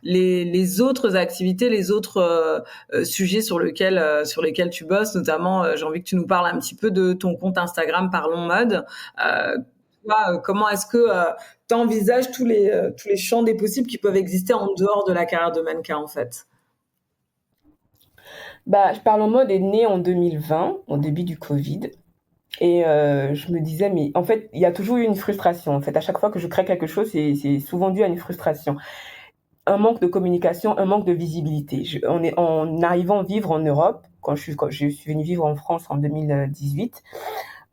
les autres activités, les autres sujets sur lesquels tu bosses, notamment j'ai envie que tu nous parles un petit peu de ton compte Instagram Parlons Mode. Euh, Comment est-ce que tu envisages tous les champs des possibles qui peuvent exister en dehors de la carrière de mannequin, en fait? Bah, Je parle en mode est né en 2020, au début du Covid. Et je me disais, mais en fait, il y a toujours eu une frustration. En fait, à chaque fois que je crée quelque chose, c'est souvent dû à une frustration. Un manque de communication, un manque de visibilité. En arrivant vivre en Europe, quand je suis venue vivre en France en 2018,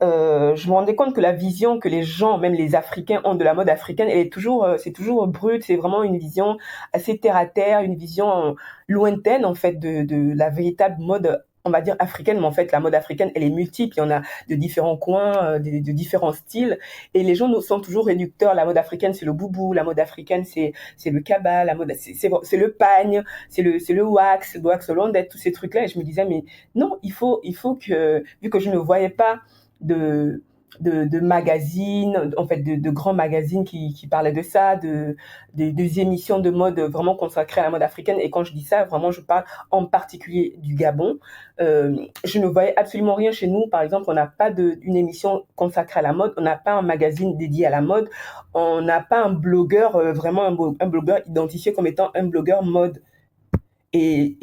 je me rendais compte que la vision que les gens, même les Africains, ont de la mode africaine, c'est toujours brut. C'est vraiment une vision assez terre à terre, une vision lointaine en fait de la véritable mode, on va dire africaine. Mais en fait, la mode africaine, elle est multiple. Il y en a de différents coins, de différents styles, et les gens nous sont toujours réducteurs. La mode africaine, c'est le boubou. La mode africaine, c'est le kaba. La mode, c'est le pagne, c'est le wax hollandais, tous ces trucs-là. Et je me disais, mais non, il faut que, vu que je ne voyais pas de, de magazines, en fait, de grands magazines qui parlaient de ça, des émissions de mode vraiment consacrées à la mode africaine. Et quand je dis ça, vraiment, je parle en particulier du Gabon. Je ne voyais absolument rien chez nous. Par exemple, on n'a pas une émission consacrée à la mode, on n'a pas un magazine dédié à la mode, on n'a pas un blogueur, vraiment un blogueur identifié comme étant un blogueur mode. Et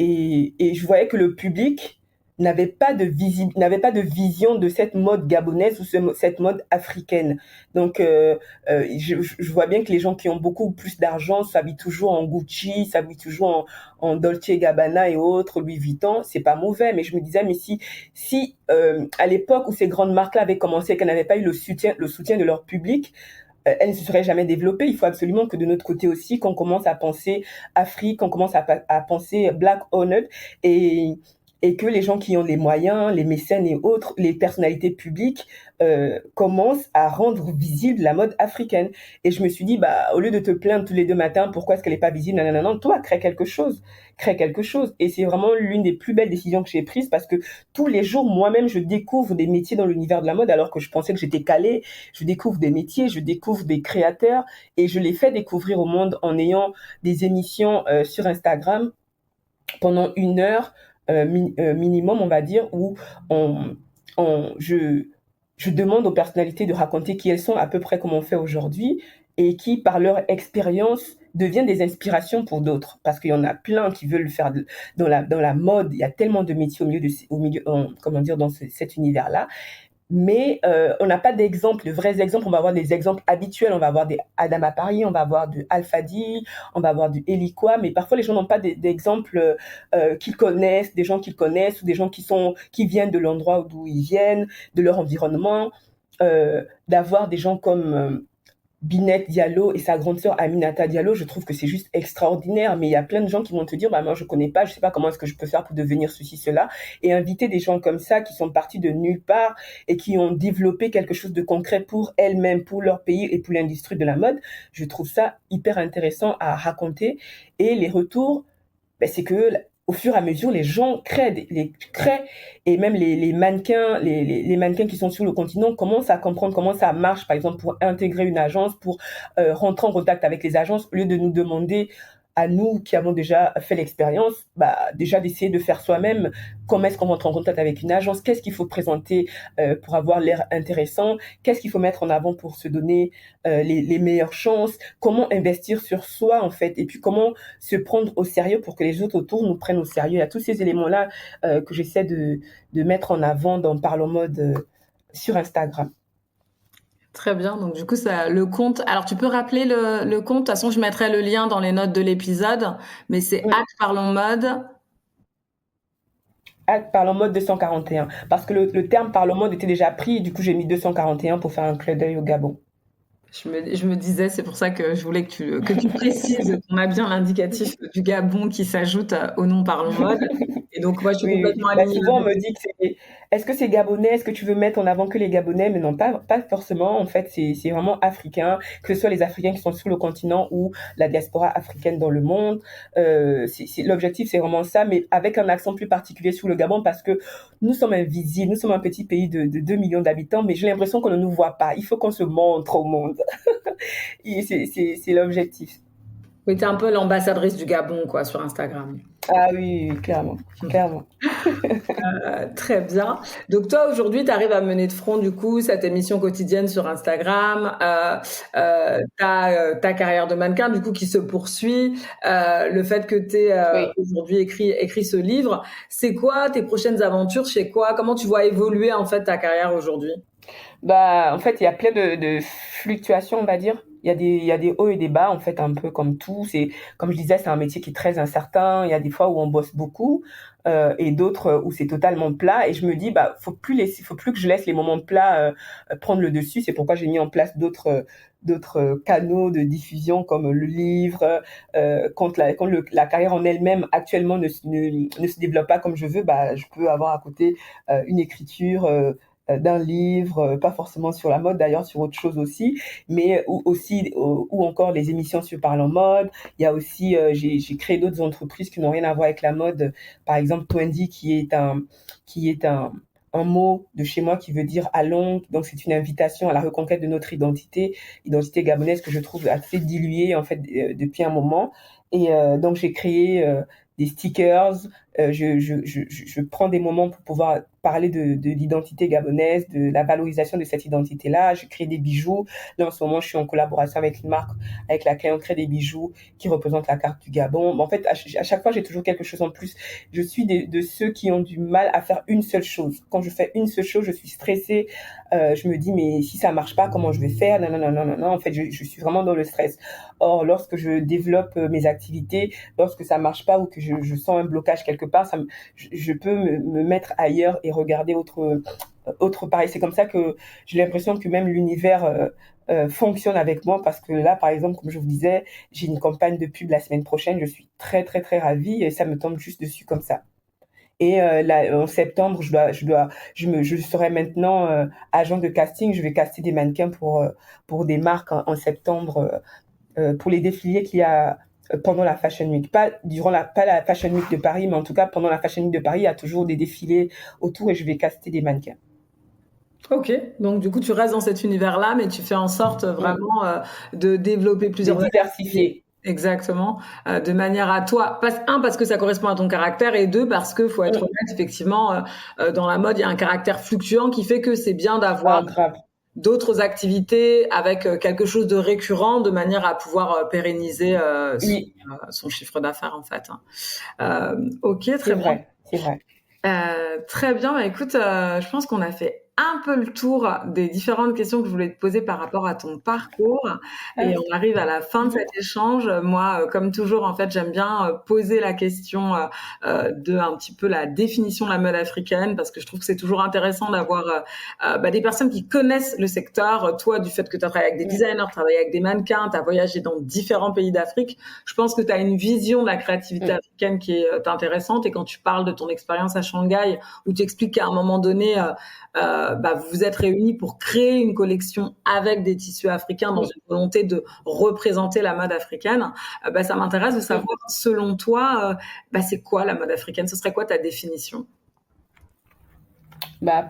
je voyais que le public n'avait pas de vision de cette mode gabonaise ou cette mode africaine. Donc, je vois bien que les gens qui ont beaucoup plus d'argent s'habillent toujours en Gucci, s'habillent toujours en Dolce et Gabbana et autres, Louis Vuitton. C'est pas mauvais, mais je me disais, mais si à l'époque où ces grandes marques-là avaient commencé, qu'elles n'avaient pas eu le soutien de leur public, elle ne se serait jamais développée. Il faut absolument que de notre côté aussi, qu'on commence à penser Afrique, qu'on commence à penser Black Owned, et, et que les gens qui ont les moyens, les mécènes et autres, les personnalités publiques, commencent à rendre visible la mode africaine. Et je me suis dit, bah, au lieu de te plaindre tous les deux matins, pourquoi est-ce qu'elle n'est pas visible, non, non, non, toi, crée quelque chose, crée quelque chose. Et c'est vraiment l'une des plus belles décisions que j'ai prises parce que tous les jours, moi-même, je découvre des métiers dans l'univers de la mode alors que je pensais que j'étais calée. Je découvre des métiers, je découvre des créateurs et je les fais découvrir au monde en ayant des émissions sur Instagram pendant 1 heure minimum, on va dire, où on, on, je, je demande aux personnalités de raconter qui elles sont, à peu près comme on fait aujourd'hui. et qui, par leur expérience, deviennent des inspirations pour d'autres. Parce qu'il y en a plein qui veulent le faire dans la mode. Il y a tellement de métiers comment dire, dans cet univers-là. Mais on n'a pas d'exemples, de vrais exemples. On va avoir des exemples habituels. On va avoir des Adama Paris, on va avoir du Alfadi, on va avoir du Elikwa. Mais parfois, les gens n'ont pas d'exemples qu'ils connaissent, des gens qu'ils connaissent ou des gens qui viennent de l'endroit d'où ils viennent, de leur environnement. D'avoir des gens comme Binet Diallo et sa grande sœur Aminata Diallo, je trouve que c'est juste extraordinaire. Mais il y a plein de gens qui vont te dire, bah moi je connais pas, je sais pas comment est-ce que je peux faire pour devenir ceci, cela. Et inviter des gens comme ça qui sont partis de nulle part et qui ont développé quelque chose de concret pour elles-mêmes, pour leur pays et pour l'industrie de la mode, je trouve ça hyper intéressant à raconter. Et les retours, ben, c'est que au fur et à mesure, les gens créent, et même les mannequins, les mannequins qui sont sur le continent commencent à comprendre comment ça marche, par exemple, pour intégrer une agence, pour rentrer en contact avec les agences, au lieu de nous demander à nous qui avons déjà fait l'expérience, bah, déjà d'essayer de faire soi-même comment est-ce qu'on rentre en contact avec une agence, qu'est-ce qu'il faut présenter pour avoir l'air intéressant, qu'est-ce qu'il faut mettre en avant pour se donner les meilleures chances, comment investir sur soi en fait, et puis comment se prendre au sérieux pour que les autres autour nous prennent au sérieux. Il y a tous ces éléments-là que j'essaie de mettre en avant dans Parlons Mode sur Instagram. Très bien. Donc, du coup, le compte. Alors, tu peux rappeler le compte. De toute façon, je mettrai le lien dans les notes de l'épisode, mais c'est Oui. @Parlons Mode. Parlons Mode 241. Parce que le terme Parlons Mode était déjà pris, et du coup, j'ai mis 241 pour faire un clin d'œil au Gabon. Je me disais, c'est pour ça que je voulais que tu précises qu'on a bien l'indicatif du Gabon qui s'ajoute au nom Parlons Mode. Et donc, moi, je suis Oui, oui. complètement Bah, alignée souvent, on avec. me dit que est-ce que c'est gabonais? Est-ce que tu veux mettre en avant que les Gabonais? Mais non, pas forcément. En fait, c'est vraiment africain, que ce soit les Africains qui sont sur le continent ou la diaspora africaine dans le monde. L'objectif, c'est vraiment ça, mais avec un accent plus particulier sur le Gabon parce que nous sommes invisibles. Nous sommes un petit pays de 2 millions d'habitants, mais j'ai l'impression qu'on ne nous voit pas. Il faut qu'on se montre au monde. Et c'est l'objectif. Oui, t'es un peu l'ambassadrice du Gabon, quoi, sur Instagram. Ah oui, oui, clairement, clairement. Très bien. Donc toi, aujourd'hui, tu arrives à mener de front, du coup, cette émission quotidienne sur Instagram, ta carrière de mannequin, du coup, qui se poursuit, le fait que tu aies Oui. aujourd'hui écrit ce livre. C'est quoi tes prochaines aventures? Chez quoi? Comment tu vois évoluer, en fait, ta carrière aujourd'hui? Bah, en fait, il y a plein de fluctuations, on va dire. Il y a des hauts et des bas, en fait, un peu comme tout. Comme je disais, c'est un métier qui est très incertain. Il y a des fois où on bosse beaucoup, et d'autres où c'est totalement plat. Et je me dis, bah, faut plus que je laisse les moments plats, prendre le dessus. C'est pourquoi j'ai mis en place d'autres canaux de diffusion comme le livre. Quand la carrière en elle-même actuellement ne se développe pas comme je veux, bah, je peux avoir à côté une écriture, d'un livre, pas forcément sur la mode d'ailleurs, sur autre chose aussi, mais ou encore les émissions sur Parlons Mode. Il y a aussi, j'ai créé d'autres entreprises qui n'ont rien à voir avec la mode. Par exemple, Twendy, qui est un mot de chez moi qui veut dire allons. Donc, c'est une invitation à la reconquête de notre identité gabonaise que je trouve assez diluée, en fait, depuis un moment. Et donc, j'ai créé des stickers. Je prends des moments pour pouvoir parler de l'identité gabonaise, de la valorisation de cette identité-là. Je crée des bijoux. Là, en ce moment, je suis en collaboration avec une marque avec laquelle on crée des bijoux qui représentent la carte du Gabon. Mais en fait, à chaque fois, j'ai toujours quelque chose en plus. Je suis de ceux qui ont du mal à faire une seule chose. Quand je fais une seule chose, je suis stressée. Je me dis, mais si ça marche pas, comment je vais faire? Non, non, non, non, non, non. En fait, je suis vraiment dans le stress. Or, lorsque je développe mes activités, lorsque ça marche pas ou que je sens un blocage quelque part, je peux me mettre ailleurs et regarder autre pareil. C'est comme ça que j'ai l'impression que même l'univers fonctionne avec moi parce que là, par exemple, comme je vous disais, j'ai une campagne de pub la semaine prochaine. Je suis très, très, très ravie et ça me tombe juste dessus comme ça. Et là, en septembre, je serai maintenant agent de casting. Je vais caster des mannequins pour des marques en septembre pour les défilés qu'il y a pendant la Fashion Week. Pas la Fashion Week de Paris, mais en tout cas, pendant la Fashion Week de Paris, il y a toujours des défilés autour et je vais caster des mannequins. Ok, donc du coup, tu restes dans cet univers-là, mais tu fais en sorte vraiment de développer plusieurs De diversifier. Exactement, de manière à toi, parce que ça correspond à ton caractère, et deux, parce que faut être honnête, effectivement, dans la mode, il y a un caractère fluctuant qui fait que c'est bien d'avoir grave. d'autres activités avec quelque chose de récurrent de manière à pouvoir pérenniser son chiffre d'affaires en fait. Ok, très bien. C'est vrai. Très bien. Bah, écoute, je pense qu'on a fait un peu le tour des différentes questions que je voulais te poser par rapport à ton parcours. Et on arrive à la fin de cet échange. Moi, comme toujours, en fait, j'aime bien poser la question de un petit peu la définition de la mode africaine, parce que je trouve que c'est toujours intéressant d'avoir des personnes qui connaissent le secteur. Toi, du fait que tu as travaillé avec des designers, travaillé avec des mannequins, tu as voyagé dans différents pays d'Afrique, je pense que tu as une vision de la créativité africaine qui est intéressante. Et quand tu parles de ton expérience à Shanghai, où tu expliques qu'à un moment donné, vous vous êtes réunis pour créer une collection avec des tissus africains dans une volonté de représenter la mode africaine. Ça m'intéresse de savoir, selon toi, c'est quoi la mode africaine? Ce serait quoi ta définition?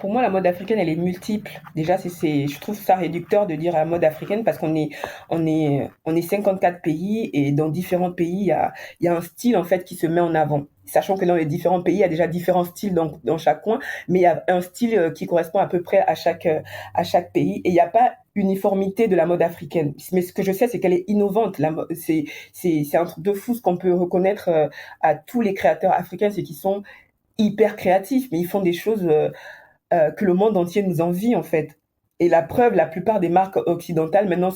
Pour moi, la mode africaine, elle est multiple. Déjà, je trouve ça réducteur de dire la mode africaine parce qu'on est 54 pays et dans différents pays, il y a un style, en fait, qui se met en avant. Sachant que dans les différents pays, il y a déjà différents styles dans chaque coin, mais il y a un style qui correspond à peu près à chaque pays et il n'y a pas uniformité de la mode africaine. Mais ce que je sais, c'est qu'elle est innovante. C'est un truc de fou ce qu'on peut reconnaître à tous les créateurs africains, c'est qu'ils sont hyper créatifs, mais ils font des choses que le monde entier nous envie, en fait. Et la preuve, la plupart des marques occidentales maintenant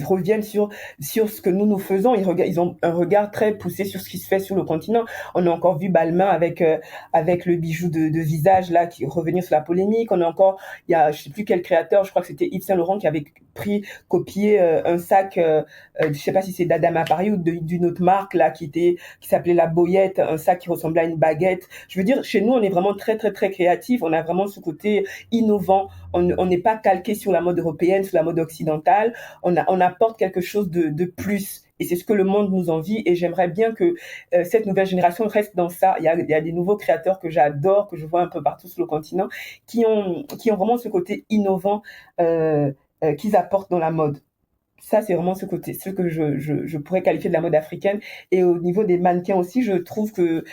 reviennent sur ce que nous faisons. Ils ont un regard très poussé sur ce qui se fait sur le continent. On a encore vu Balmain avec le bijou de visage là qui revenir sur la polémique. On a encore, il y a je sais plus quel créateur, je crois que c'était Yves Saint Laurent qui avait copié un sac. Je sais pas si c'est d'Adama Paris ou d'une autre marque là qui s'appelait la Boyette, un sac qui ressemblait à une baguette. Je veux dire, chez nous, on est vraiment très très très créatif. On a vraiment ce côté innovant. On n'est pas calqué sur la mode européenne, sur la mode occidentale. On apporte quelque chose de plus. Et c'est ce que le monde nous envie. Et j'aimerais bien que cette nouvelle génération reste dans ça. Il y a des nouveaux créateurs que j'adore, que je vois un peu partout sur le continent, qui ont vraiment ce côté innovant qu'ils apportent dans la mode. Ça, c'est vraiment ce que je pourrais qualifier de la mode africaine. Et au niveau des mannequins aussi, je trouve que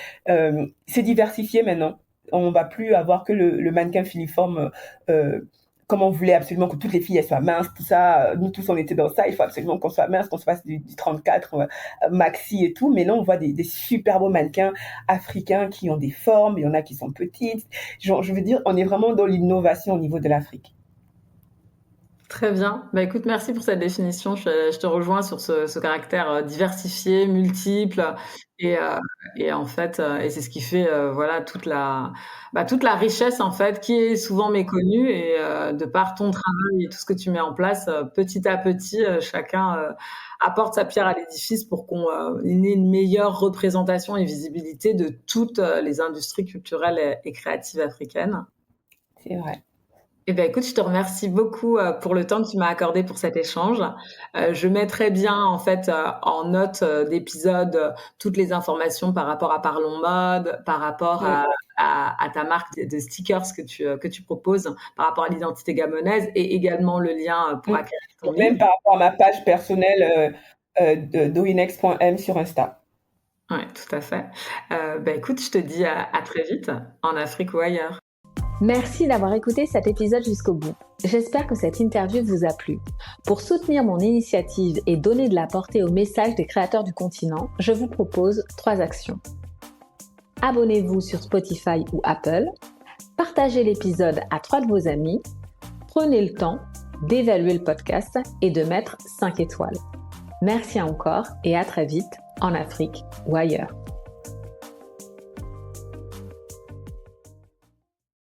c'est diversifié maintenant. On va plus avoir que le mannequin filiforme comme on voulait absolument que toutes les filles elles soient minces, tout ça. Nous tous, on était dans ça. Il faut absolument qu'on soit mince, qu'on se fasse du 34 maxi et tout. Mais là, on voit des super beaux mannequins africains qui ont des formes. Il y en a qui sont petites. Je veux dire, on est vraiment dans l'innovation au niveau de l'Afrique. Très bien. Écoute, merci pour cette définition. Je te rejoins sur ce caractère diversifié, multiple, et en fait, et c'est ce qui fait toute la richesse en fait, qui est souvent méconnue, et de par ton travail et tout ce que tu mets en place, petit à petit, chacun apporte sa pierre à l'édifice pour qu'on ait une meilleure représentation et visibilité de toutes les industries culturelles et créatives africaines. C'est vrai. Écoute, je te remercie beaucoup pour le temps que tu m'as accordé pour cet échange. Je mettrai bien en fait en note d'épisode toutes les informations par rapport à Parlons Mode, par rapport à ta marque de stickers que tu proposes, par rapport à l'identité gabonaise, et également le lien pour acquérir ton livre. Même par rapport à ma page personnelle de doinex.m sur Insta. Oui, tout à fait. Écoute, je te dis à très vite, en Afrique ou ailleurs. Merci d'avoir écouté cet épisode jusqu'au bout. J'espère que cette interview vous a plu. Pour soutenir mon initiative et donner de la portée au message des créateurs du continent, je vous propose 3 actions. Abonnez-vous sur Spotify ou Apple, partagez l'épisode à 3 de vos amis, prenez le temps d'évaluer le podcast et de mettre 5 étoiles. Merci encore et à très vite en Afrique ou ailleurs.